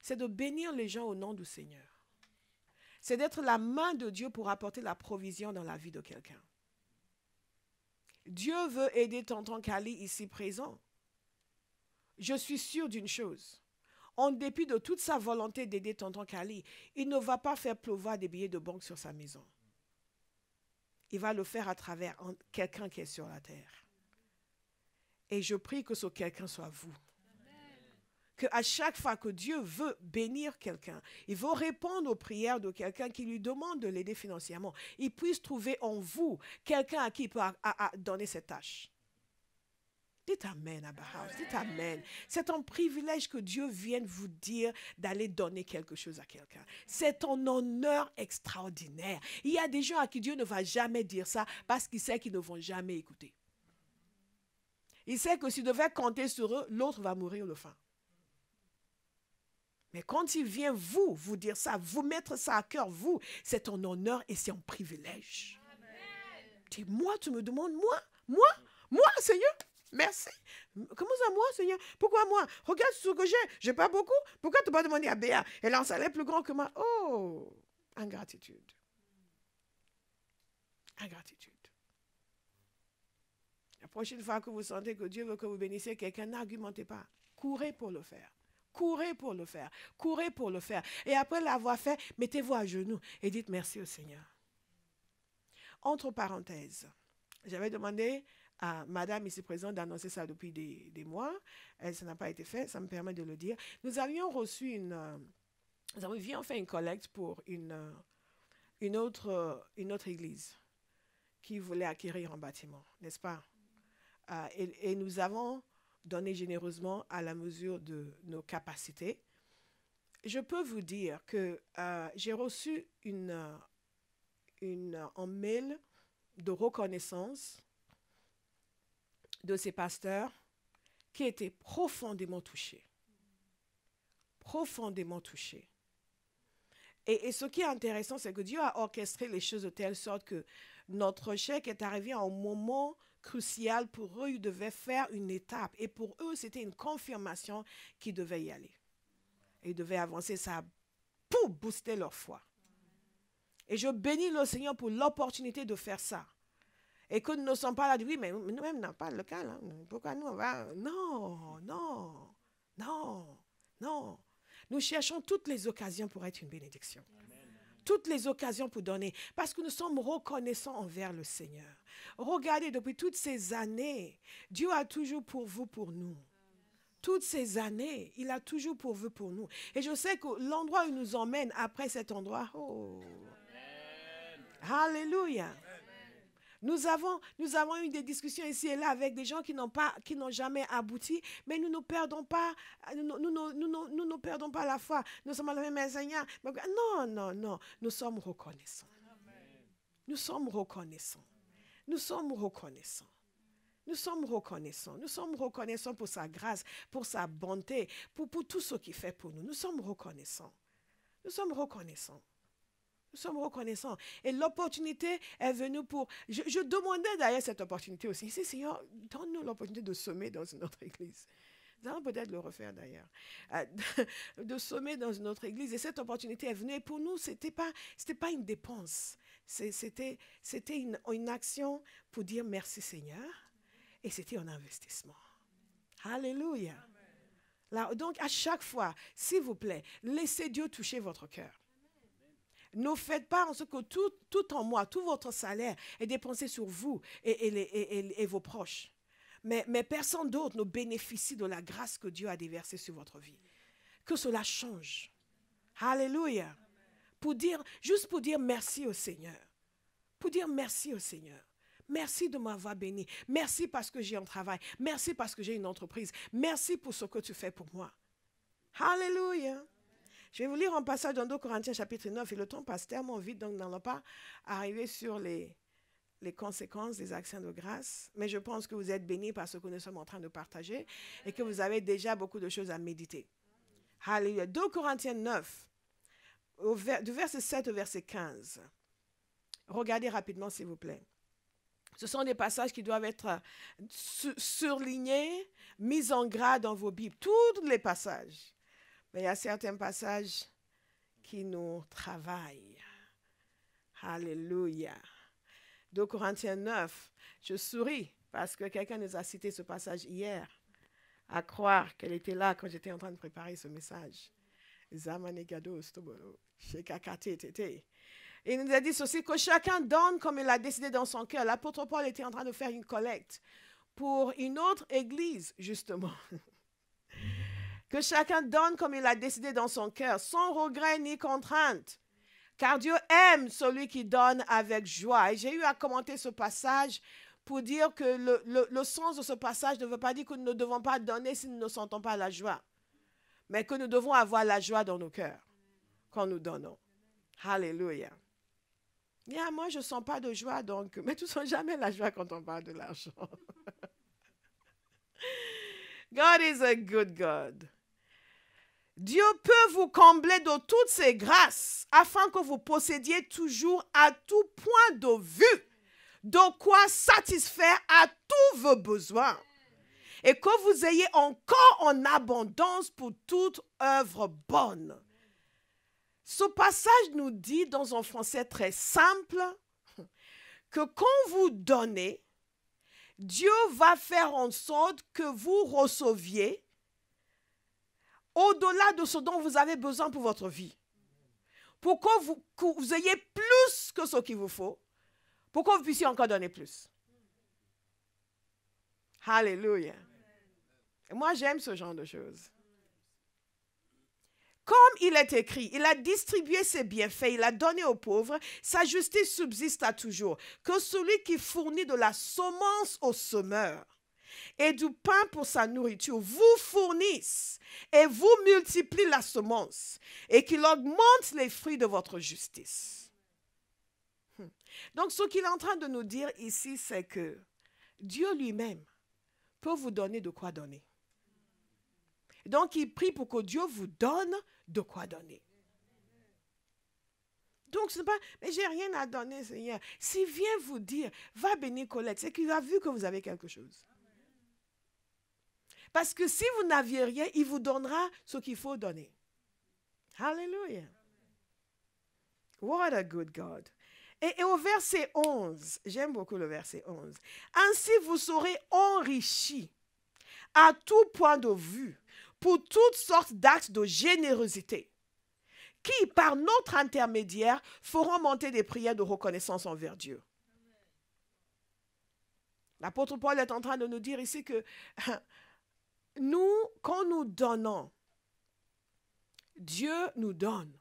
C'est de bénir les gens au nom du Seigneur. C'est d'être la main de Dieu pour apporter la provision dans la vie de quelqu'un. Dieu veut aider tonton Kali ici présent. Je suis sûre d'une chose. En dépit de toute sa volonté d'aider tonton Kali, il ne va pas faire pleuvoir des billets de banque sur sa maison. Il va le faire à travers quelqu'un qui est sur la terre. Et je prie que ce quelqu'un soit vous. Qu'à chaque fois que Dieu veut bénir quelqu'un, il veut répondre aux prières de quelqu'un qui lui demande de l'aider financièrement, il puisse trouver en vous quelqu'un à qui il peut donner cette tâche. Dites Amen, Abba House. Dites Amen. C'est un privilège que Dieu vienne vous dire d'aller donner quelque chose à quelqu'un. C'est un honneur extraordinaire. Il y a des gens à qui Dieu ne va jamais dire ça parce qu'il sait qu'ils ne vont jamais écouter. Il sait que s'il devait compter sur eux, l'autre va mourir de faim. Mais quand il vient vous dire ça, vous mettre ça à cœur, vous, c'est un honneur et c'est un privilège. Dis, moi, tu me demandes, moi, Seigneur? Merci. Comment ça, moi, Seigneur? Pourquoi moi? Regarde ce que j'ai pas beaucoup. Pourquoi tu ne peux pas demander à Béa? Elle a un salaire plus grand que moi. Oh, ingratitude. Ingratitude. La prochaine fois que vous sentez que Dieu veut que vous bénissiez quelqu'un, n'argumentez pas. Courez pour le faire. Courez pour le faire. Courez pour le faire. Et après l'avoir fait, mettez-vous à genoux et dites merci au Seigneur. Entre parenthèses, j'avais demandé à madame ici présente d'annoncer ça depuis des mois. Ça n'a pas été fait, ça me permet de le dire. Nous avions reçu nous avions fait une collecte pour une autre église qui voulait acquérir un bâtiment, n'est-ce pas? Et nous avons donné généreusement à la mesure de nos capacités. Je peux vous dire que j'ai reçu un mail de reconnaissance de ces pasteurs qui étaient profondément touchés. Profondément touchés. Et ce qui est intéressant, c'est que Dieu a orchestré les choses de telle sorte que notre chèque est arrivé à un moment crucial. Pour eux, ils devaient faire une étape. Et pour eux, c'était une confirmation qu'ils devaient y aller. Et ils devaient avancer ça pour booster leur foi. Et je bénis le Seigneur pour l'opportunité de faire ça. Et que nous ne sommes pas là, oui, mais nous-mêmes n'avons pas le cas. Là. Pourquoi nous, on va... Non. Nous cherchons toutes les occasions pour être une bénédiction. Amen. Toutes les occasions pour donner. Parce que nous sommes reconnaissants envers le Seigneur. Regardez, depuis toutes ces années, Dieu a toujours pourvu pour nous. Toutes ces années, il a toujours pourvu pour nous. Et je sais que l'endroit où il nous emmène après cet endroit, oh, Alléluia. Nous avons eu des discussions ici et là avec des gens qui n'ont jamais abouti, mais nous ne perdons pas, nous ne perdons pas la foi. Nous sommes là, mais Seigneur, non, nous sommes reconnaissants. Nous sommes reconnaissants. Nous sommes reconnaissants. Nous sommes reconnaissants. Nous sommes reconnaissants pour sa grâce, pour sa bonté, pour tout ce qu'il fait pour nous. Nous sommes reconnaissants. Nous sommes reconnaissants. Nous sommes reconnaissants. Et l'opportunité est venue pour... Je demandais d'ailleurs cette opportunité aussi. C'est Seigneur, donne-nous l'opportunité de semer dans une autre église. Nous allons peut-être le refaire d'ailleurs. De semer dans une autre église. Et cette opportunité est venue. Et pour nous, ce n'était pas une dépense. C'était une action pour dire merci Seigneur. Et c'était un investissement. Alléluia. Là, donc, à chaque fois, s'il vous plaît, laissez Dieu toucher votre cœur. Ne faites pas en ce que tout en moi, tout votre salaire est dépensé sur vous et vos proches. Mais personne d'autre ne bénéficie de la grâce que Dieu a déversée sur votre vie. Que cela change. Alléluia. Juste pour dire merci au Seigneur. Pour dire merci au Seigneur. Merci de m'avoir béni. Merci parce que j'ai un travail. Merci parce que j'ai une entreprise. Merci pour ce que tu fais pour moi. Alléluia. Je vais vous lire un passage dans 2 Corinthiens chapitre 9 et le temps passe tellement vite, donc nous n'allons pas arriver sur les conséquences des actions de grâce. Mais je pense que vous êtes bénis par ce que nous sommes en train de partager et que vous avez déjà beaucoup de choses à méditer. Alléluia. 2 Corinthiens 9, du verset 7 au verset 15. Regardez rapidement, s'il vous plaît. Ce sont des passages qui doivent être surlignés, mis en gras dans vos Bibles. Tous les passages. Mais il y a certains passages qui nous travaillent. Alléluia. 2 Corinthiens 9. Je souris parce que quelqu'un nous a cité ce passage hier. À croire qu'elle était là quand j'étais en train de préparer ce message. Et il nous a dit ceci, que chacun donne comme il a décidé dans son cœur. L'apôtre Paul était en train de faire une collecte pour une autre église, justement. Que chacun donne comme il a décidé dans son cœur, sans regret ni contrainte. Car Dieu aime celui qui donne avec joie. Et j'ai eu à commenter ce passage pour dire que le sens de ce passage ne veut pas dire que nous ne devons pas donner si nous ne sentons pas la joie. Mais que nous devons avoir la joie dans nos cœurs quand nous donnons. Alléluia. Yeah, moi, je ne sens pas de joie, donc, mais tu ne sens jamais la joie quand on parle de l'argent. God is a good God. Dieu peut vous combler de toutes ses grâces afin que vous possédiez toujours à tout point de vue de quoi satisfaire à tous vos besoins et que vous ayez encore en abondance pour toute œuvre bonne. Ce passage nous dit dans un français très simple que quand vous donnez, Dieu va faire en sorte que vous receviez au-delà de ce dont vous avez besoin pour votre vie. Pour que vous ayez plus que ce qu'il vous faut, pour que vous puissiez encore donner plus. Alléluia. Et moi, j'aime ce genre de choses. Comme il est écrit, il a distribué ses bienfaits, il a donné aux pauvres, sa justice subsiste à toujours. Que celui qui fournit de la semence au semeur et du pain pour sa nourriture vous fournisse et vous multiplie la semence et qu'il augmente les fruits de votre justice. Donc, ce qu'il est en train de nous dire ici, c'est que Dieu lui-même peut vous donner de quoi donner. Donc, il prie pour que Dieu vous donne de quoi donner. Donc, ce n'est pas, mais j'ai rien à donner, Seigneur. S'il vient vous dire, va bénir Colette, c'est qu'il a vu que vous avez quelque chose. Parce que si vous n'aviez rien, il vous donnera ce qu'il faut donner. Alléluia. What a good God. Et au verset 11, j'aime beaucoup le verset 11. Ainsi vous serez enrichis à tout point de vue pour toutes sortes d'actes de générosité qui, par notre intermédiaire, feront monter des prières de reconnaissance envers Dieu. L'apôtre Paul est en train de nous dire ici que nous, quand nous donnons, Dieu nous donne.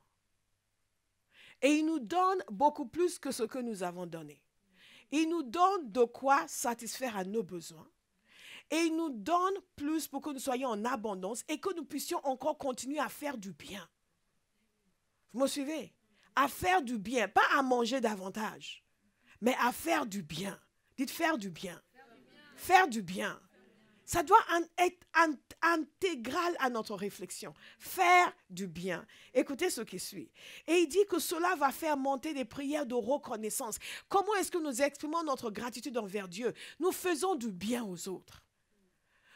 Et il nous donne beaucoup plus que ce que nous avons donné. Il nous donne de quoi satisfaire à nos besoins. Et il nous donne plus pour que nous soyons en abondance et que nous puissions encore continuer à faire du bien. Vous me suivez? À faire du bien, pas à manger davantage, mais à faire du bien. Dites faire du bien. Faire du bien. Ça doit être intégral à notre réflexion. Faire du bien. Écoutez ce qui suit. Et il dit que cela va faire monter des prières de reconnaissance. Comment est-ce que nous exprimons notre gratitude envers Dieu? Nous faisons du bien aux autres.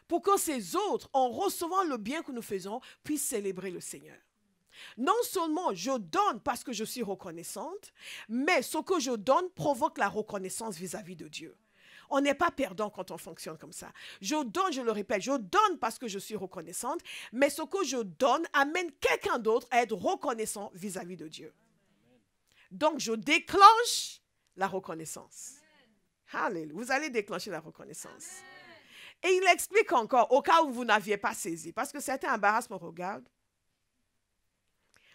Pour que ces autres, en recevant le bien que nous faisons, puissent célébrer le Seigneur. Non seulement je donne parce que je suis reconnaissante, mais ce que je donne provoque la reconnaissance vis-à-vis de Dieu. On n'est pas perdant quand on fonctionne comme ça. Je donne, je le répète, je donne parce que je suis reconnaissante, mais ce que je donne amène quelqu'un d'autre à être reconnaissant vis-à-vis de Dieu. Donc, je déclenche la reconnaissance. Alléluia. Vous allez déclencher la reconnaissance. Et il explique encore, au cas où vous n'aviez pas saisi, parce que certains embarrassent mon regard.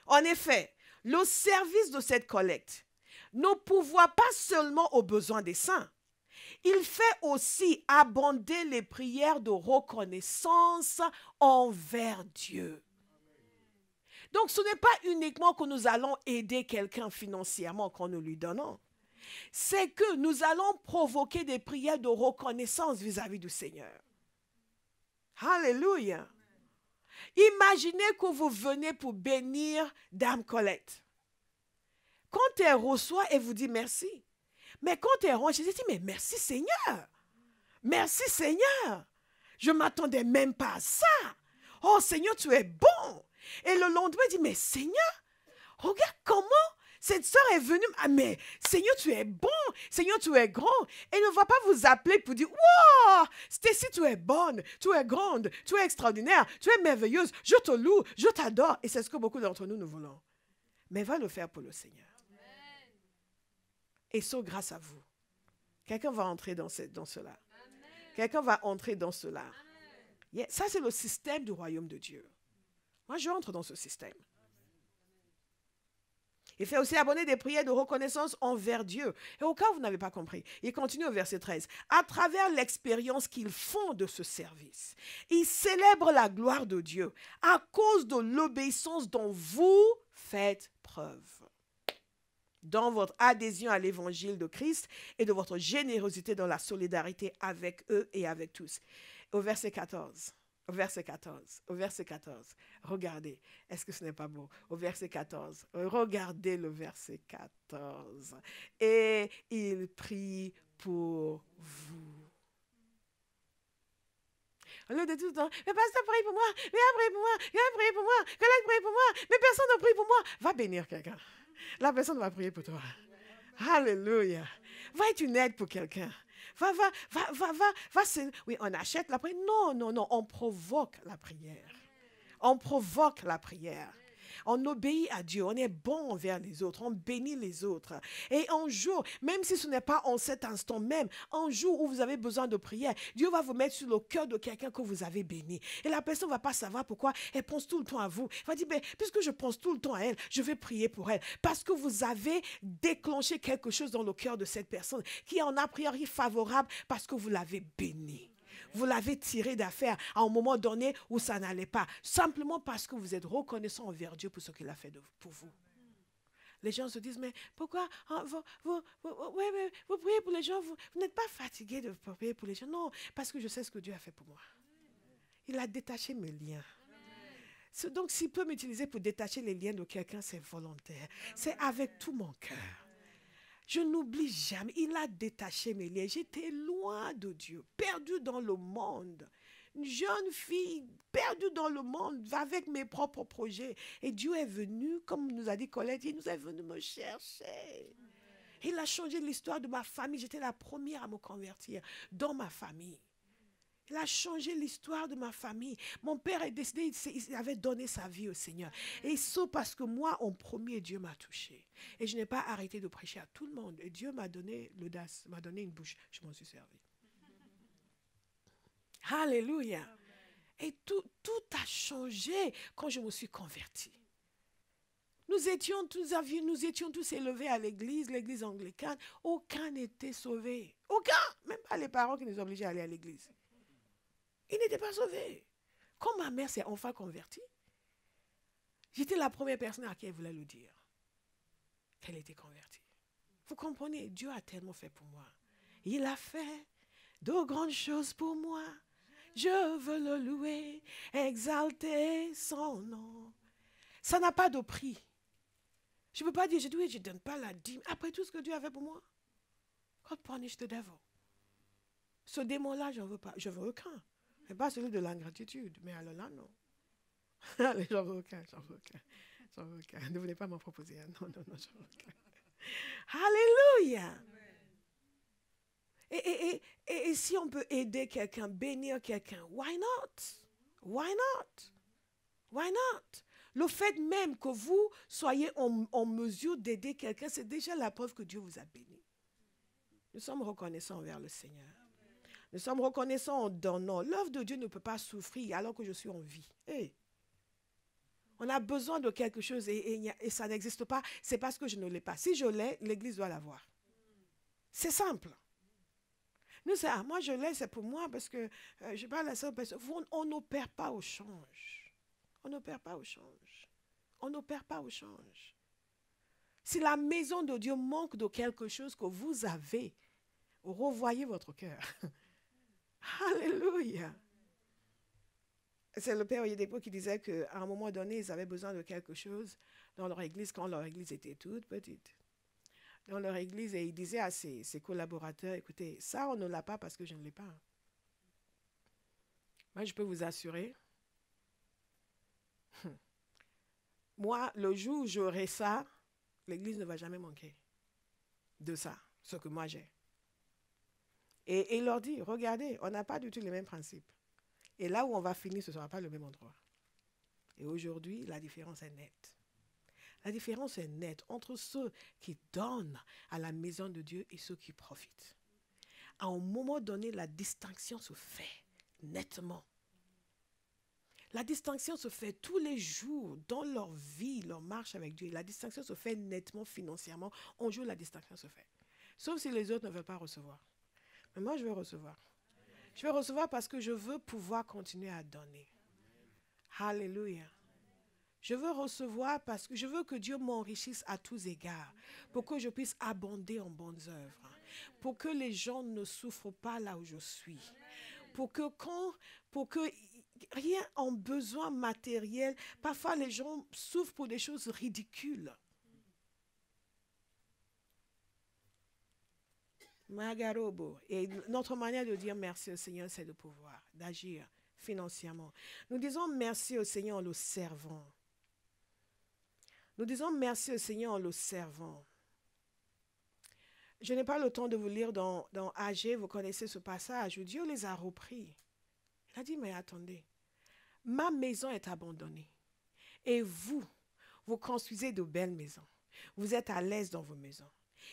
En effet, le service de cette collecte ne pourvoit pas seulement aux besoins des saints. Il fait aussi abonder les prières de reconnaissance envers Dieu. Donc, ce n'est pas uniquement que nous allons aider quelqu'un financièrement quand nous lui donnons. C'est que nous allons provoquer des prières de reconnaissance vis-à-vis du Seigneur. Alléluia. Imaginez que vous venez pour bénir Dame Colette. Quand elle reçoit, elle vous dit merci. Mais quand elle rentre, je dis, mais merci Seigneur. Merci Seigneur. Je ne m'attendais même pas à ça. Oh Seigneur, tu es bon. Et le lendemain, elle dit, mais Seigneur, regarde comment cette soeur est venue. Ah, mais Seigneur, tu es bon. Seigneur, tu es grand. Elle ne va pas vous appeler pour dire, wow, Stacy, tu es bonne, tu es grande, tu es extraordinaire, tu es merveilleuse. Je te loue, je t'adore. Et c'est ce que beaucoup d'entre nous voulons. Mais va le faire pour le Seigneur. Et ça, grâce à vous. Quelqu'un va entrer dans cela. Quelqu'un va entrer dans cela. Yeah. Ça, c'est le système du royaume de Dieu. Moi, je entre dans ce système. Il fait aussi abonder des prières de reconnaissance envers Dieu. Et au cas où vous n'avez pas compris, il continue au verset 13. À travers l'expérience qu'ils font de ce service, ils célèbrent la gloire de Dieu à cause de l'obéissance dont vous faites preuve. Dans votre adhésion à l'évangile de Christ et de votre générosité dans la solidarité avec eux et avec tous. Au verset 14, regardez, est-ce que ce n'est pas beau? Au verset 14, regardez le verset 14. Et il prie pour vous. Au lieu de tout le temps, mais pasteur, prie pour moi, mais prie pour moi, prie pour moi, collègue, prie pour moi, mais personne ne prie pour moi. Va bénir quelqu'un. La personne va prier pour toi. Alléluia. Va être une aide pour quelqu'un. Va. Oui, on achète la prière. Non, on provoque la prière. On provoque la prière. On obéit à Dieu, on est bon envers les autres, on bénit les autres. Et un jour, même si ce n'est pas en cet instant même, un jour où vous avez besoin de prière, Dieu va vous mettre sur le cœur de quelqu'un que vous avez béni. Et la personne ne va pas savoir pourquoi elle pense tout le temps à vous. Elle va dire, ben, puisque je pense tout le temps à elle, je vais prier pour elle. Parce que vous avez déclenché quelque chose dans le cœur de cette personne qui est en a priori favorable parce que vous l'avez béni. Vous l'avez tiré d'affaire à un moment donné où ça n'allait pas. Simplement parce que vous êtes reconnaissant envers Dieu pour ce qu'il a fait pour vous. Les gens se disent, mais pourquoi vous priez pour les gens, vous n'êtes pas fatigué de prier pour les gens. Non, parce que je sais ce que Dieu a fait pour moi. Il a détaché mes liens. Donc, s'il peut m'utiliser pour détacher les liens de quelqu'un, c'est volontaire. C'est avec tout mon cœur. Je n'oublie jamais, il a détaché mes liens. J'étais loin de Dieu, perdue dans le monde. Une jeune fille perdue dans le monde avec mes propres projets. Et Dieu est venu, comme nous a dit Colette, il nous est venu me chercher. Il a changé l'histoire de ma famille. J'étais la première à me convertir dans ma famille. Il a changé l'histoire de ma famille. Mon père est décédé, il avait donné sa vie au Seigneur. Et c'est parce que moi, en premier, Dieu m'a touché. Et je n'ai pas arrêté de prêcher à tout le monde. Et Dieu m'a donné l'audace, m'a donné une bouche. Je m'en suis servi. Alléluia. Et tout a changé quand je me suis convertie. Nous étions tous élevés à l'église anglicane. Aucun n'était sauvé. Aucun. Même pas les parents qui nous obligeaient à aller à l'église. Ils n'étaient pas sauvés. Quand ma mère s'est enfin convertie, j'étais la première personne à qui elle voulait le dire qu'elle était convertie. Vous comprenez, Dieu a tellement fait pour moi. Il a fait de grandes choses pour moi. Je veux le louer, exalter son nom. Ça n'a pas de prix. Je ne peux pas dire, je ne donne pas la dîme. Après tout ce que Dieu a fait pour moi, God punish the devil. Ce démon-là, je n'en veux pas. Je veux aucun. Mais pas celui de l'ingratitude. Mais alors là, non. Allez, j'en veux aucun. Ne voulez pas m'en proposer. Non, j'en veux aucun. Alléluia. Et si on peut aider quelqu'un, bénir quelqu'un, why not? Why not? Why not? Le fait même que vous soyez en mesure d'aider quelqu'un, c'est déjà la preuve que Dieu vous a béni. Nous sommes reconnaissants envers le Seigneur. Nous sommes reconnaissants en donnant. L'œuvre de Dieu ne peut pas souffrir alors que je suis en vie. Hey. On a besoin de quelque chose et ça n'existe pas. C'est parce que je ne l'ai pas. Si je l'ai, l'Église doit l'avoir. C'est simple. Nous, c'est, moi je l'ai, c'est pour moi parce que je parle à ça. On n'opère pas au change. On n'opère pas au change. On n'opère pas au change. Si la maison de Dieu manque de quelque chose que vous avez, revoyez votre cœur. Alléluia. C'est le père Oyedepo qui disait qu'à un moment donné, ils avaient besoin de quelque chose dans leur église quand leur église était toute petite. Dans leur église, et il disait à ses collaborateurs, écoutez, ça, on ne l'a pas parce que je ne l'ai pas. Moi, je peux vous assurer, moi, le jour où j'aurai ça, l'église ne va jamais manquer de ça, ce que moi j'ai. Et il leur dit, regardez, on n'a pas du tout les mêmes principes. Et là où on va finir, ce ne sera pas le même endroit. Et aujourd'hui, la différence est nette. La différence est nette entre ceux qui donnent à la maison de Dieu et ceux qui profitent. À un moment donné, la distinction se fait nettement. La distinction se fait tous les jours dans leur vie, leur marche avec Dieu. La distinction se fait nettement financièrement. Un jour, la distinction se fait. Sauf si les autres ne veulent pas recevoir. Mais moi, je veux recevoir. Je veux recevoir parce que je veux pouvoir continuer à donner. Alléluia. Je veux recevoir parce que je veux que Dieu m'enrichisse à tous égards, pour que je puisse abonder en bonnes œuvres, pour que les gens ne souffrent pas là où je suis, pour que rien en besoin matériel, parfois les gens souffrent pour des choses ridicules. Magarobo. Et notre manière de dire merci au Seigneur, c'est de pouvoir, d'agir financièrement. Nous disons merci au Seigneur en le servant. Nous disons merci au Seigneur en le servant. Je n'ai pas le temps de vous lire dans Agé, vous connaissez ce passage où Dieu les a repris. Il a dit, mais attendez, ma maison est abandonnée. Et vous construisez de belles maisons. Vous êtes à l'aise dans vos maisons.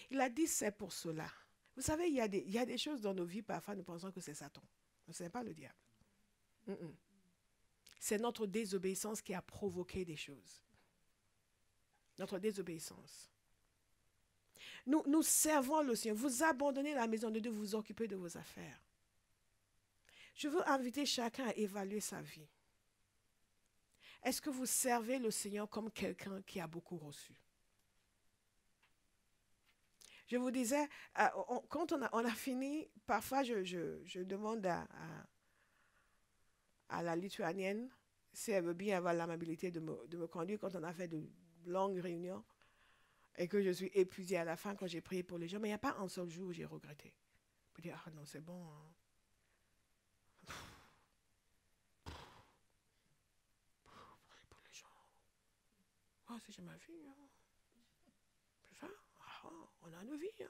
Il a dit, c'est pour cela. Vous savez, il y a des choses dans nos vies, parfois nous pensons que c'est Satan. Ce n'est pas le diable. C'est notre désobéissance qui a provoqué des choses. Notre désobéissance. Nous servons le Seigneur. Vous abandonnez la maison de Dieu, vous occupez de vos affaires. Je veux inviter chacun à évaluer sa vie. Est-ce que vous servez le Seigneur comme quelqu'un qui a beaucoup reçu? Je vous disais, quand on a fini, parfois je demande à la lituanienne si elle veut bien avoir l'amabilité de me conduire quand on a fait de longues réunions et que je suis épuisée à la fin quand j'ai prié pour les gens. Mais il n'y a pas un seul jour où j'ai regretté. Je me dis, ah non, c'est bon. Hein. Prier pour les gens. Oh, c'est ma vie. Hein. C'est ça. Ah, on a une vie. Hein.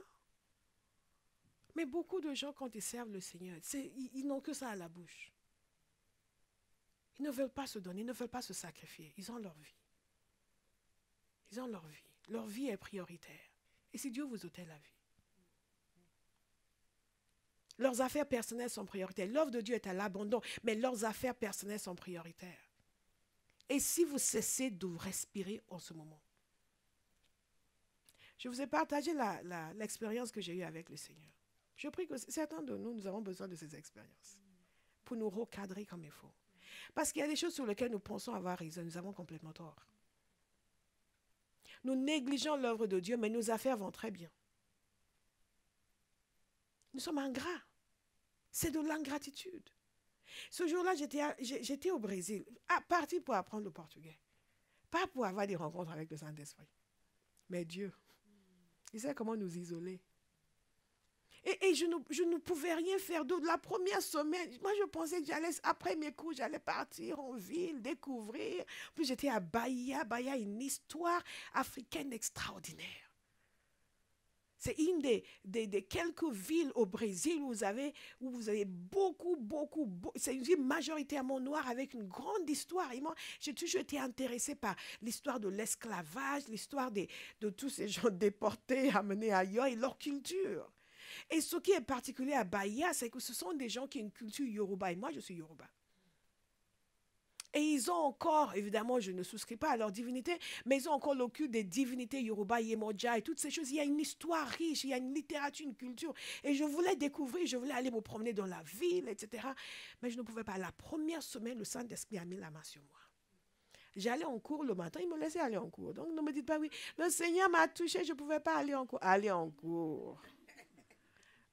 Mais beaucoup de gens, quand ils servent le Seigneur, ils n'ont que ça à la bouche. Ils ne veulent pas se donner, ils ne veulent pas se sacrifier. Ils ont leur vie. Ils ont leur vie. Leur vie est prioritaire. Et si Dieu vous ôtait la vie? Leurs affaires personnelles sont prioritaires. L'œuvre de Dieu est à l'abandon, mais leurs affaires personnelles sont prioritaires. Et si vous cessez de respirer en ce moment? Je vous ai partagé l'expérience que j'ai eue avec le Seigneur. Je prie que certains de nous avons besoin de ces expériences pour nous recadrer comme il faut. Parce qu'il y a des choses sur lesquelles nous pensons avoir raison, nous avons complètement tort. Nous négligeons l'œuvre de Dieu, mais nos affaires vont très bien. Nous sommes ingrats. C'est de l'ingratitude. Ce jour-là, j'étais au Brésil, parti pour apprendre le portugais. Pas pour avoir des rencontres avec le Saint-Esprit. Mais Dieu, il sait comment nous isoler. Et je ne pouvais rien faire d'autre. La première semaine, moi je pensais que après mes cours, j'allais partir en ville, découvrir. Puis j'étais à Bahia, une histoire africaine extraordinaire. C'est une des quelques villes au Brésil où vous avez c'est une ville majoritairement noire avec une grande histoire. Et moi, j'ai toujours été intéressée par l'histoire de l'esclavage, l'histoire de tous ces gens déportés, amenés ailleurs et leur culture. Et ce qui est particulier à Bahia, c'est que ce sont des gens qui ont une culture Yoruba. Et moi, je suis Yoruba. Et ils ont encore, évidemment, je ne souscris pas à leur divinité, mais ils ont encore le culte des divinités Yoruba, Yemoja et toutes ces choses. Il y a une histoire riche, il y a une littérature, une culture. Et je voulais découvrir, je voulais aller me promener dans la ville, etc. Mais je ne pouvais pas. La première semaine, le Saint-Esprit a mis la main sur moi. J'allais en cours le matin, il me laissait aller en cours. Donc ne me dites pas, oui, le Seigneur m'a touché, je ne pouvais pas aller en cours. Aller en cours.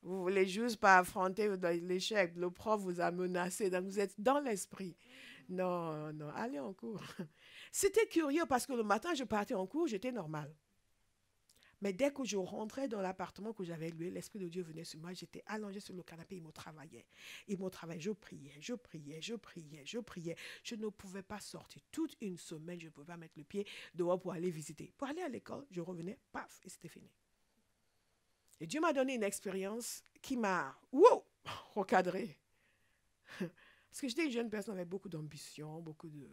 Vous voulez juste pas affronter l'échec. Le prof vous a menacé, donc vous êtes dans l'esprit. Non, non, allez en cours. C'était curieux parce que le matin, je partais en cours, j'étais normale. Mais dès que je rentrais dans l'appartement que j'avais loué, l'Esprit de Dieu venait sur moi. J'étais allongée sur le canapé, il me travaillait. Il me travaillait, je priais, je priais, je priais, je priais. Je ne pouvais pas sortir. Toute une semaine, je ne pouvais pas mettre le pied dehors pour aller visiter. Pour aller à l'école, je revenais, paf, et c'était fini. Et Dieu m'a donné une expérience qui m'a, recadré. Parce que j'étais une jeune personne avec beaucoup d'ambition, beaucoup de...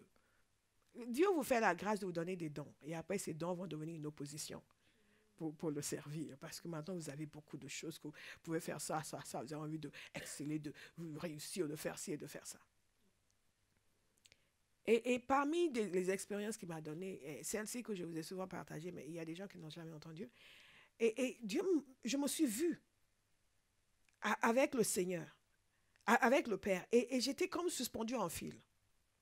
Dieu vous fait la grâce de vous donner des dons. Et après, ces dons vont devenir une opposition pour le servir. Parce que maintenant, vous avez beaucoup de choses que vous pouvez faire ça, ça, ça. Vous avez envie d'exceller, de réussir, de faire ci et de faire ça. Et parmi les expériences qu'il m'a données, celle-ci que je vous ai souvent partagée, mais il y a des gens qui n'ont jamais entendu. Et Dieu, je me suis vue avec le Seigneur, avec le Père. Et j'étais comme suspendue en fil.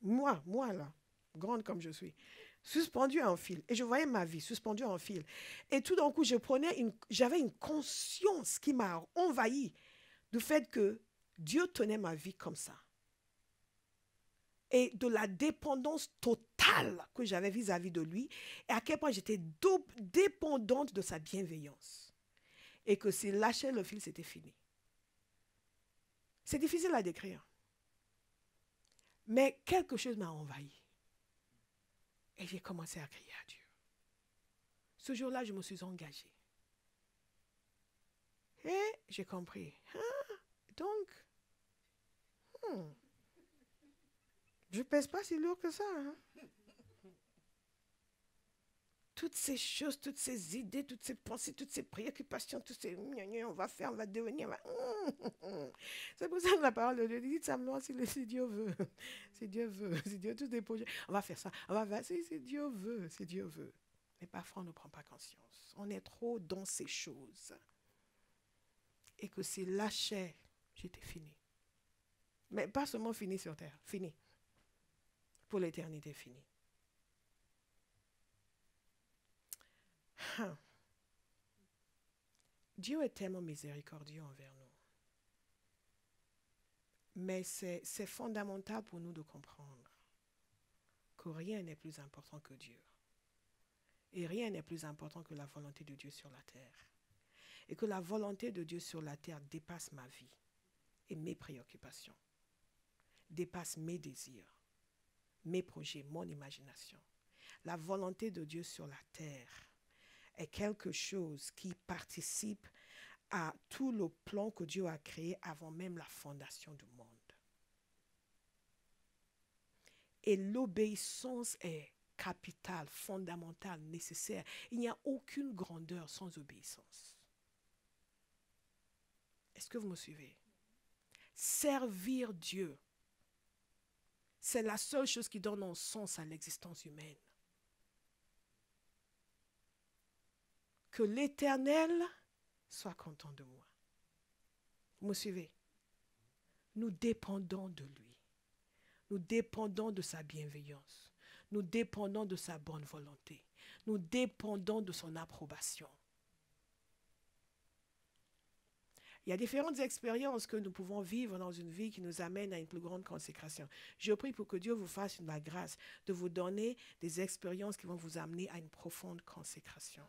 Moi là, grande comme je suis, suspendue en fil. Et je voyais ma vie suspendue en fil. Et tout d'un coup, j'avais une conscience qui m'a envahi du fait que Dieu tenait ma vie comme ça. Et de la dépendance totale que j'avais vis-à-vis de lui, et à quel point j'étais dépendante de sa bienveillance. Et que s'il lâchait le fil, c'était fini. C'est difficile à décrire. Mais quelque chose m'a envahi. Et j'ai commencé à crier à Dieu. Ce jour-là, je me suis engagée. Et j'ai compris. Donc, je ne pèse pas si lourd que ça. Toutes ces choses, toutes ces idées, toutes ces pensées, toutes ces préoccupations, toutes ces on va faire, on va devenir. C'est pour ça que la parole de Dieu dit simplement si Dieu veut. Si Dieu veut, si Dieu tous des projets, on va faire ça, on va faire ça, si Dieu veut, si Dieu veut. Mais parfois on ne prend pas conscience. On est trop dans ces choses. Et que s'il lâchait, j'étais fini. Mais pas seulement fini sur terre, fini. Pour l'éternité, fini. Dieu est tellement miséricordieux envers nous. Mais c'est fondamental pour nous de comprendre que rien n'est plus important que Dieu. Et rien n'est plus important que la volonté de Dieu sur la terre. Et que la volonté de Dieu sur la terre dépasse ma vie et mes préoccupations, dépasse mes désirs, mes projets, mon imagination. La volonté de Dieu sur la terre est quelque chose qui participe à tout le plan que Dieu a créé avant même la fondation du monde. Et l'obéissance est capitale, fondamentale, nécessaire. Il n'y a aucune grandeur sans obéissance. Est-ce que vous me suivez? Servir Dieu, c'est la seule chose qui donne un sens à l'existence humaine. Que l'Éternel soit content de moi. Vous me suivez? Nous dépendons de lui. Nous dépendons de sa bienveillance. Nous dépendons de sa bonne volonté. Nous dépendons de son approbation. Il y a différentes expériences que nous pouvons vivre dans une vie qui nous amènent à une plus grande consécration. Je prie pour que Dieu vous fasse la grâce de vous donner des expériences qui vont vous amener à une profonde consécration.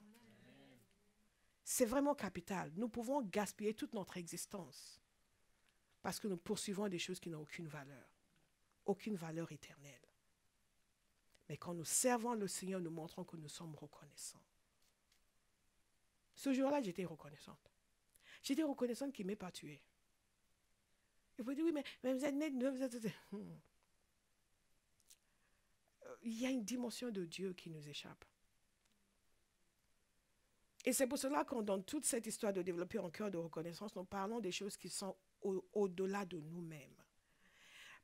C'est vraiment capital. Nous pouvons gaspiller toute notre existence parce que nous poursuivons des choses qui n'ont aucune valeur éternelle. Mais quand nous servons le Seigneur, nous montrons que nous sommes reconnaissants. Ce jour-là, j'étais reconnaissante. J'étais reconnaissante qu'il ne m'ait pas tuée. Il faut dire, oui, mais vous êtes né de... Il y a une dimension de Dieu qui nous échappe. Et c'est pour cela que dans toute cette histoire de développer un cœur de reconnaissance, nous parlons des choses qui sont au-delà de nous-mêmes.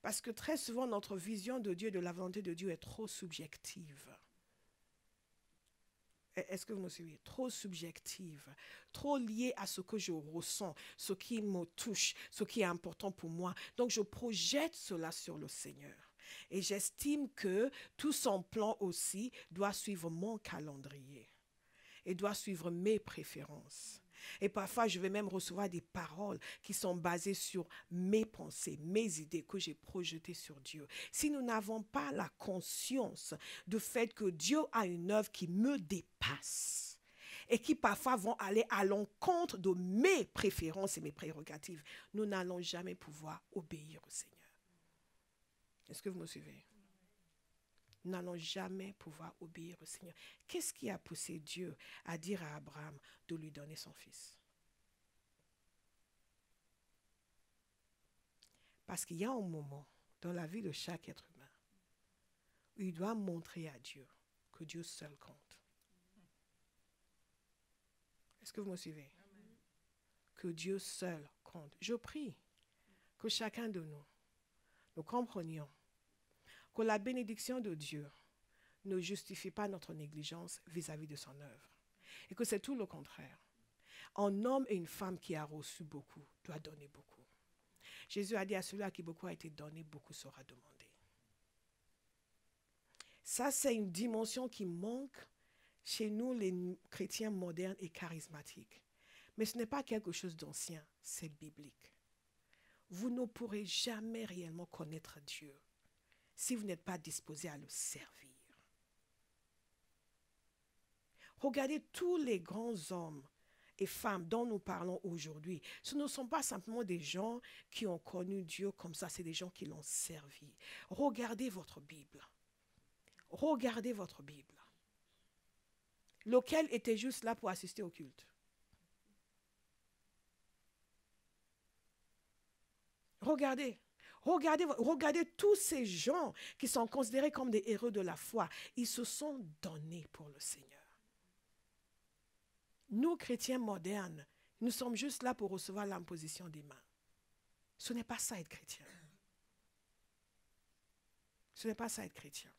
Parce que très souvent, notre vision de Dieu, de la volonté de Dieu est trop subjective. Est-ce que vous me suivez? Trop subjective, trop liée à ce que je ressens, ce qui me touche, ce qui est important pour moi. Donc, je projette cela sur le Seigneur. Et j'estime que tout son plan aussi doit suivre mon calendrier et doit suivre mes préférences. Et parfois, je vais même recevoir des paroles qui sont basées sur mes pensées, mes idées que j'ai projetées sur Dieu. Si nous n'avons pas la conscience du fait que Dieu a une œuvre qui me dépasse et qui parfois vont aller à l'encontre de mes préférences et mes prérogatives, nous n'allons jamais pouvoir obéir au Seigneur. Est-ce que vous me suivez? Nous n'allons jamais pouvoir obéir au Seigneur. Qu'est-ce qui a poussé Dieu à dire à Abraham de lui donner son fils? Parce qu'il y a un moment dans la vie de chaque être humain où il doit montrer à Dieu que Dieu seul compte. Est-ce que vous me suivez? Que Dieu seul compte. Je prie que chacun de nous comprenions que la bénédiction de Dieu ne justifie pas notre négligence vis-à-vis de son œuvre. Et que c'est tout le contraire. Un homme et une femme qui a reçu beaucoup doit donner beaucoup. Jésus a dit à celui à qui beaucoup a été donné, beaucoup sera demandé. Ça, c'est une dimension qui manque chez nous, les chrétiens modernes et charismatiques. Mais ce n'est pas quelque chose d'ancien, c'est biblique. Vous ne pourrez jamais réellement connaître Dieu si vous n'êtes pas disposé à le servir. Regardez tous les grands hommes et femmes dont nous parlons aujourd'hui. Ce ne sont pas simplement des gens qui ont connu Dieu comme ça, c'est des gens qui l'ont servi. Regardez votre Bible. Regardez votre Bible. Lequel était juste là pour assister au culte? Regardez. Regardez tous ces gens qui sont considérés comme des héros de la foi. Ils se sont donnés pour le Seigneur. Nous, chrétiens modernes, nous sommes juste là pour recevoir l'imposition des mains. Ce n'est pas ça être chrétien. Ce n'est pas ça être chrétien.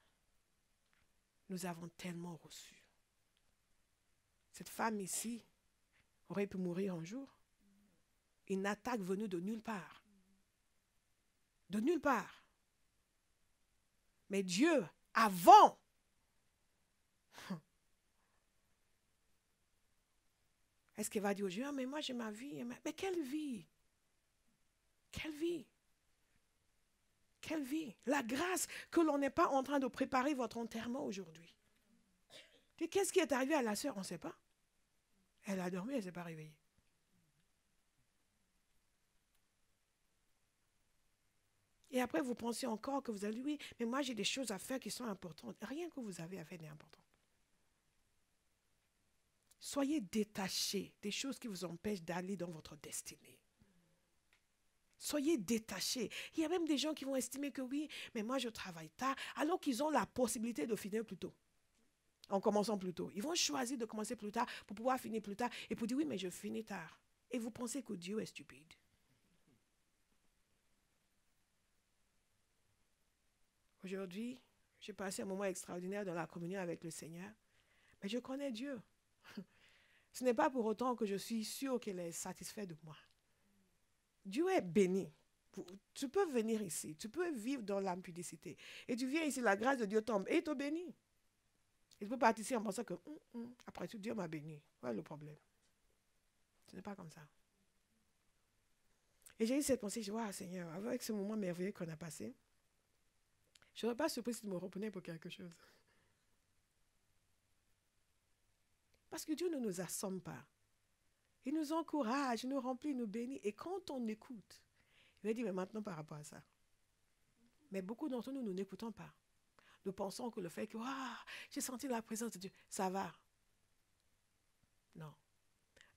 Nous avons tellement reçu. Cette femme ici aurait pu mourir un jour. Une attaque venue de nulle part. De nulle part. Mais Dieu, avant, est-ce qu'il va dire aux Dieu, mais moi j'ai ma vie. Mais quelle vie? Quelle vie? Quelle vie? La grâce que l'on n'est pas en train de préparer votre enterrement aujourd'hui. Qu'est-ce qui est arrivé à la sœur? On ne sait pas. Elle a dormi, elle ne s'est pas réveillée. Et après, vous pensez encore que vous allez, oui, mais moi j'ai des choses à faire qui sont importantes. Rien que vous avez à faire n'est important. Soyez détachés des choses qui vous empêchent d'aller dans votre destinée. Soyez détachés. Il y a même des gens qui vont estimer que oui, mais moi je travaille tard, alors qu'ils ont la possibilité de finir plus tôt. En commençant plus tôt. Ils vont choisir de commencer plus tard pour pouvoir finir plus tard et pour dire oui, mais je finis tard. Et vous pensez que Dieu est stupide. Aujourd'hui, j'ai passé un moment extraordinaire dans la communion avec le Seigneur, mais je connais Dieu. Ce n'est pas pour autant que je suis sûre qu'il est satisfait de moi. Dieu est béni. Tu peux venir ici, tu peux vivre dans l'impudicité. Et tu viens ici, la grâce de Dieu tombe et il te bénit. Et tu peux partir ici en pensant que après tout, Dieu m'a béni. Voilà le problème. Ce n'est pas comme ça. Et j'ai eu cette pensée, je dis, wow, Seigneur, avec ce moment merveilleux qu'on a passé, je n'aurais pas surpris si tu me reprenais pour quelque chose. Parce que Dieu ne nous assomme pas. Il nous encourage, il nous remplit, il nous bénit. Et quand on écoute, il va dire, mais maintenant par rapport à ça. Mais beaucoup d'entre nous, nous n'écoutons pas. Nous pensons que le fait que j'ai senti la présence de Dieu, ça va. Non.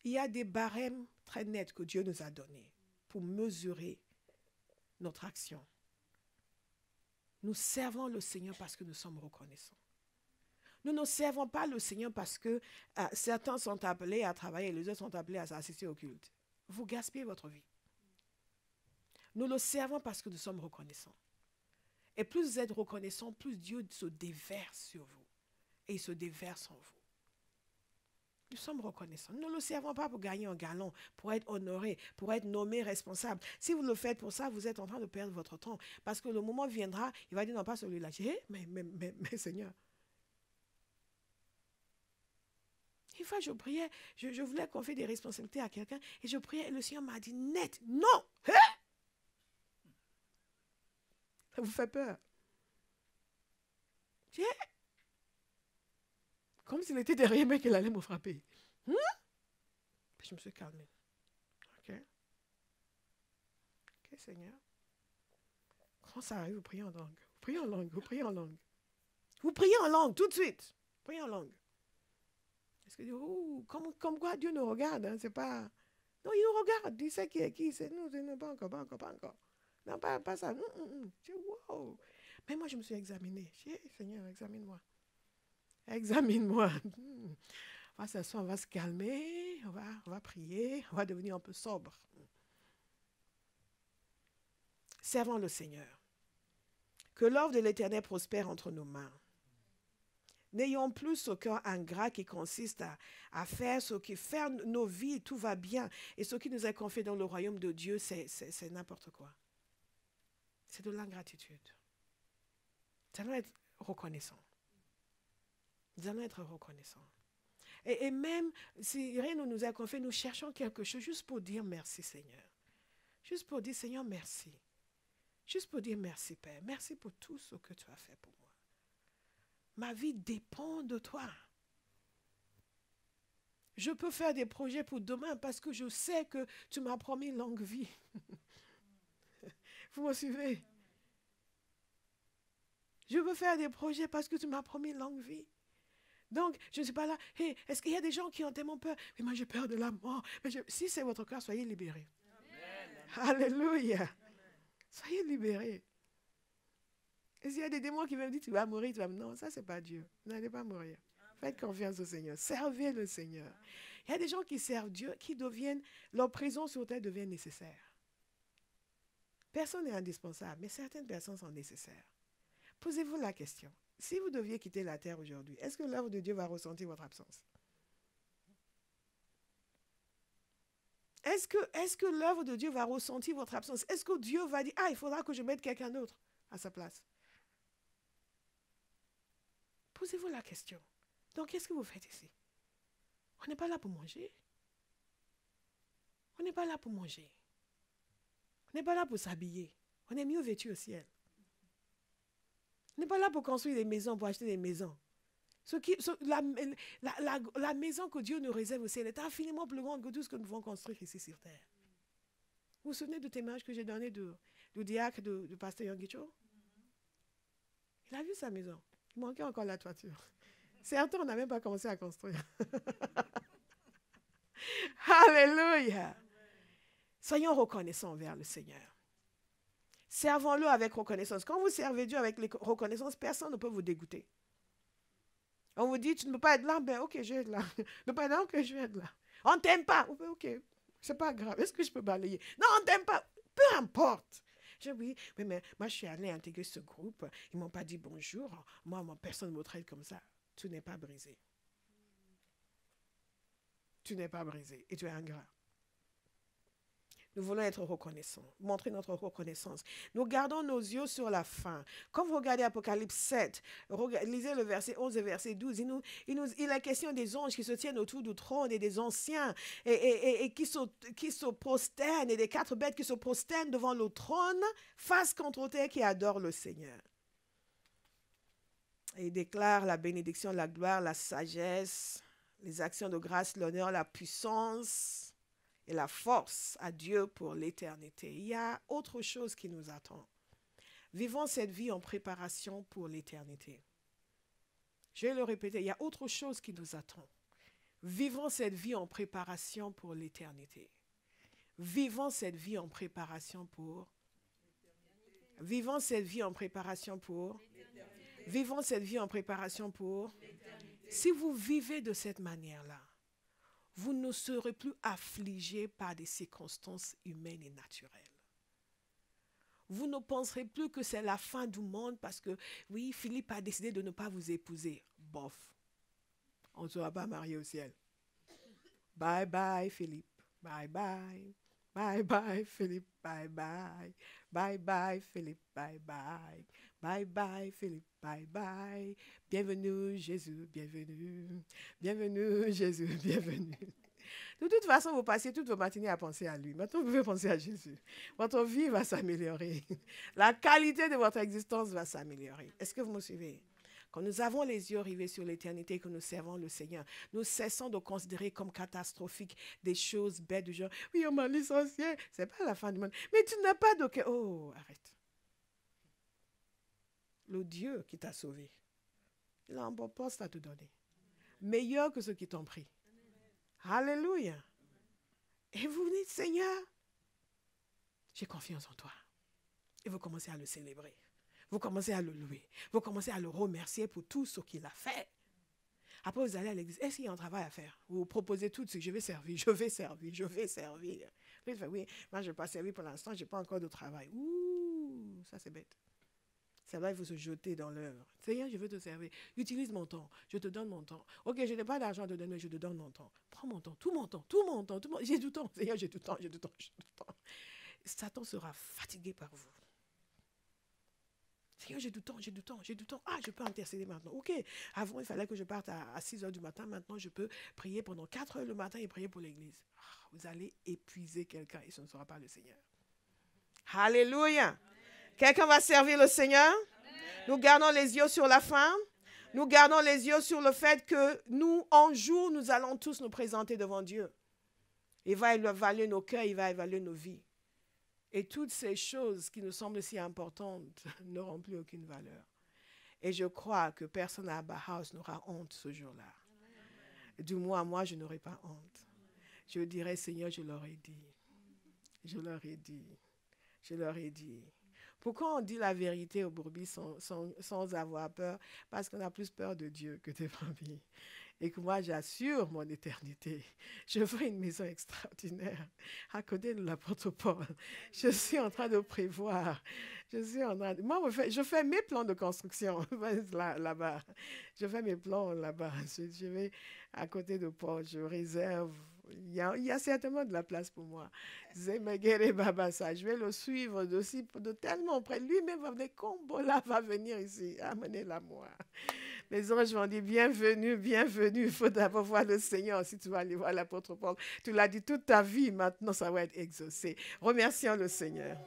il y a des barèmes très nets que Dieu nous a donnés pour mesurer notre action. Nous servons le Seigneur parce que nous sommes reconnaissants. Nous ne servons pas le Seigneur parce que certains sont appelés à travailler et les autres sont appelés à assister au culte. Vous gaspillez votre vie. Nous le servons parce que nous sommes reconnaissants. Et plus vous êtes reconnaissants, plus Dieu se déverse sur vous. Et il se déverse en vous. Nous sommes reconnaissants. Nous ne le servons pas pour gagner un galon, pour être honoré, pour être nommé responsable. Si vous le faites pour ça, vous êtes en train de perdre votre temps. Parce que le moment viendra, il va dire non, pas celui-là. Mais Seigneur. Une fois, je priais, je voulais confier des responsabilités à quelqu'un et je priais et le Seigneur m'a dit net, non. Hein? Ça vous fait peur. Comme s'il était derrière moi qu'il allait me frapper. Je me suis calmée. Ok, Seigneur. Quand ça arrive, vous priez en langue. Vous priez en langue, vous priez en langue. Vous priez en langue tout de suite. Priez en langue. Est-ce que comme quoi Dieu nous regarde, hein, c'est pas... Non, il nous regarde, il sait qui est qui, c'est nous, pas encore. Non, pas ça. Wow. Mais moi, je me suis examinée. J'ai dit, Seigneur, examine-moi. Examine-moi. On va s'asseoir, on va se calmer, on va prier, on va devenir un peu sobre. Servons le Seigneur. Que l'œuvre de l'Éternel prospère entre nos mains. N'ayons plus ce cœur ingrat qui consiste à faire ce qui fait nos vies, tout va bien. Et ce qui nous est confié dans le royaume de Dieu, c'est n'importe quoi. C'est de l'ingratitude. Nous allons être reconnaissants. Nous allons être reconnaissants. Et même si rien ne nous est confié, nous cherchons quelque chose juste pour dire merci Seigneur. Juste pour dire Seigneur merci. Juste pour dire merci Père. Merci pour tout ce que tu as fait pour moi. Ma vie dépend de toi. Je peux faire des projets pour demain parce que je sais que tu m'as promis longue vie. Vous me suivez? Je veux faire des projets parce que tu m'as promis longue vie. Donc, je ne suis pas là. Hey, est-ce qu'il y a des gens qui ont tellement peur? Mais moi, j'ai peur de la mort. Si c'est votre cas, soyez libérés. Amen. Alléluia. Amen. Soyez libérés. Et s'il y a des démons qui me disent, tu vas mourir, tu vas mourir. Non, ça, ce n'est pas Dieu. Vous n'allez pas mourir. Amen. Faites confiance au Seigneur. Servez le Seigneur. Amen. Il y a des gens qui servent Dieu, qui deviennent, leur présence sur terre devient nécessaire. Personne n'est indispensable, mais certaines personnes sont nécessaires. Posez-vous la question. Si vous deviez quitter la terre aujourd'hui, est-ce que l'œuvre de Dieu va ressentir votre absence? Est-ce que l'œuvre de Dieu va ressentir votre absence? Est-ce que Dieu va dire, il faudra que je mette quelqu'un d'autre à sa place? Posez-vous la question. Donc, qu'est-ce que vous faites ici? On n'est pas là pour manger. On n'est pas là pour manger. On n'est pas là pour s'habiller. On est mieux vêtus au ciel. On n'est pas là pour construire des maisons, pour acheter des maisons. La maison que Dieu nous réserve au ciel est infiniment plus grande que tout ce que nous devons construire ici sur terre. Vous vous souvenez du témoignage que j'ai donné du diacre du pasteur Yongicho? Il a vu sa maison. Il manquait encore la toiture. Certains, on n'a même pas commencé à construire. Alléluia. Soyons reconnaissants envers le Seigneur. Servons-le avec reconnaissance. Quand vous servez Dieu avec reconnaissance, personne ne peut vous dégoûter. On vous dit, tu ne peux pas être là, ben ok, je vais être là. Tu ne peux pas être là, ok, je vais être là. On ne t'aime pas, ok, c'est pas grave. Est-ce que je peux balayer? Non, on ne t'aime pas, peu importe. Oui, mais moi je suis allée intégrer ce groupe, ils ne m'ont pas dit bonjour, moi personne ne me traite comme ça. Tu n'es pas brisé. Tu n'es pas brisé et tu es ingrat. Nous voulons être reconnaissants, montrer notre reconnaissance. Nous gardons nos yeux sur la fin. Quand vous regardez Apocalypse 7, lisez le verset 11 et verset 12, il est question des anges qui se tiennent autour du trône et des anciens et qui se prosternent et des 4 bêtes qui se prosternent devant le trône, face contre terre, qui adorent le Seigneur. Et il déclare la bénédiction, la gloire, la sagesse, les actions de grâce, l'honneur, la puissance et la force à Dieu pour l'éternité. Il y a autre chose qui nous attend. Vivons cette vie en préparation pour l'éternité. Je vais le répéter, il y a autre chose qui nous attend. Vivons cette vie en préparation pour l'éternité. Vivons cette vie en préparation pour... Vivons cette vie en préparation pour... Vivons cette vie en préparation pour... Si vous vivez de cette manière-là, vous ne serez plus affligés par des circonstances humaines et naturelles. Vous ne penserez plus que c'est la fin du monde parce que, oui, Philippe a décidé de ne pas vous épouser. Bof. On ne sera pas marié au ciel. Bye bye, Philippe. Bye bye. Bye bye, Philippe. Bye bye. Bye bye, Philippe. Bye bye. Bye bye, Philippe. Bye bye. Bienvenue, Jésus. Bienvenue. Bienvenue, Jésus. Bienvenue. De toute façon, vous passez toutes vos matinées à penser à lui. Maintenant, vous pouvez penser à Jésus. Votre vie va s'améliorer. La qualité de votre existence va s'améliorer. Est-ce que vous me suivez? Quand nous avons les yeux rivés sur l'éternité, que nous servons le Seigneur, nous cessons de considérer comme catastrophiques des choses bêtes du genre, oui, on m'a licencié, c'est pas la fin du monde. Mais tu n'as pas de... Oh, arrête. Le Dieu qui t'a sauvé, il a un bon poste à te donner. Meilleur que ceux qui t'ont pris. Alléluia. Et vous dites, Seigneur, j'ai confiance en toi. Et vous commencez à le célébrer. Vous commencez à le louer. Vous commencez à le remercier pour tout ce qu'il a fait. Après, vous allez à l'église. Est-ce qu'il y a un travail à faire? Vous vous proposez tout de suite. Je vais servir, je vais servir, je vais servir. Vous dites, oui, moi, je ne vais pas servir pour l'instant. Je n'ai pas encore de travail. Ouh, ça c'est bête. C'est là, il faut se jeter dans l'œuvre. Seigneur, je veux te servir. Utilise mon temps. Je te donne mon temps. Ok, je n'ai pas d'argent à te donner, je te donne mon temps. Prends mon temps, tout mon temps, tout mon temps, tout mon... J'ai du temps. Seigneur, j'ai du temps, j'ai du temps, j'ai du temps. Satan sera fatigué par vous. Seigneur, j'ai du temps, j'ai du temps, j'ai du temps. Ah, je peux intercéder maintenant. Ok, avant, il fallait que je parte à 6 heures du matin. Maintenant, je peux prier pendant 4 heures le matin et prier pour l'église. Ah, vous allez épuiser quelqu'un et ce ne sera pas le Seigneur. Alléluia. Quelqu'un va servir le Seigneur? Amen. Nous gardons les yeux sur la fin. Nous gardons les yeux sur le fait que nous, un jour, nous allons tous nous présenter devant Dieu. Il va évaluer nos cœurs, il va évaluer nos vies. Et toutes ces choses qui nous semblent si importantes n'auront plus aucune valeur. Et je crois que personne à Abba House n'aura honte ce jour-là. Du moins, moi, je n'aurai pas honte. Je dirai, Seigneur, je leur ai dit. Je leur ai dit. Je leur ai dit. Pourquoi on dit la vérité aux brebis sans avoir peur? Parce qu'on a plus peur de Dieu que des brebis. Et que moi, j'assure mon éternité. Je veux une maison extraordinaire à côté de l'apôtre Paul. Je suis en train de prévoir. Moi, je fais mes plans de construction là-bas. Je fais mes plans là-bas. Je vais à côté de Paul. Je réserve. Il y a certainement de la place pour moi. Je vais le suivre de tellement près. Lui-même va venir. Kombola va venir ici. Amenez-la moi. Les anges vont dire, bienvenue, bienvenue. Il faut d'abord voir le Seigneur. Si tu vas aller voir l'apôtre Paul, tu l'as dit toute ta vie, maintenant ça va être exaucé. Remercions le Seigneur.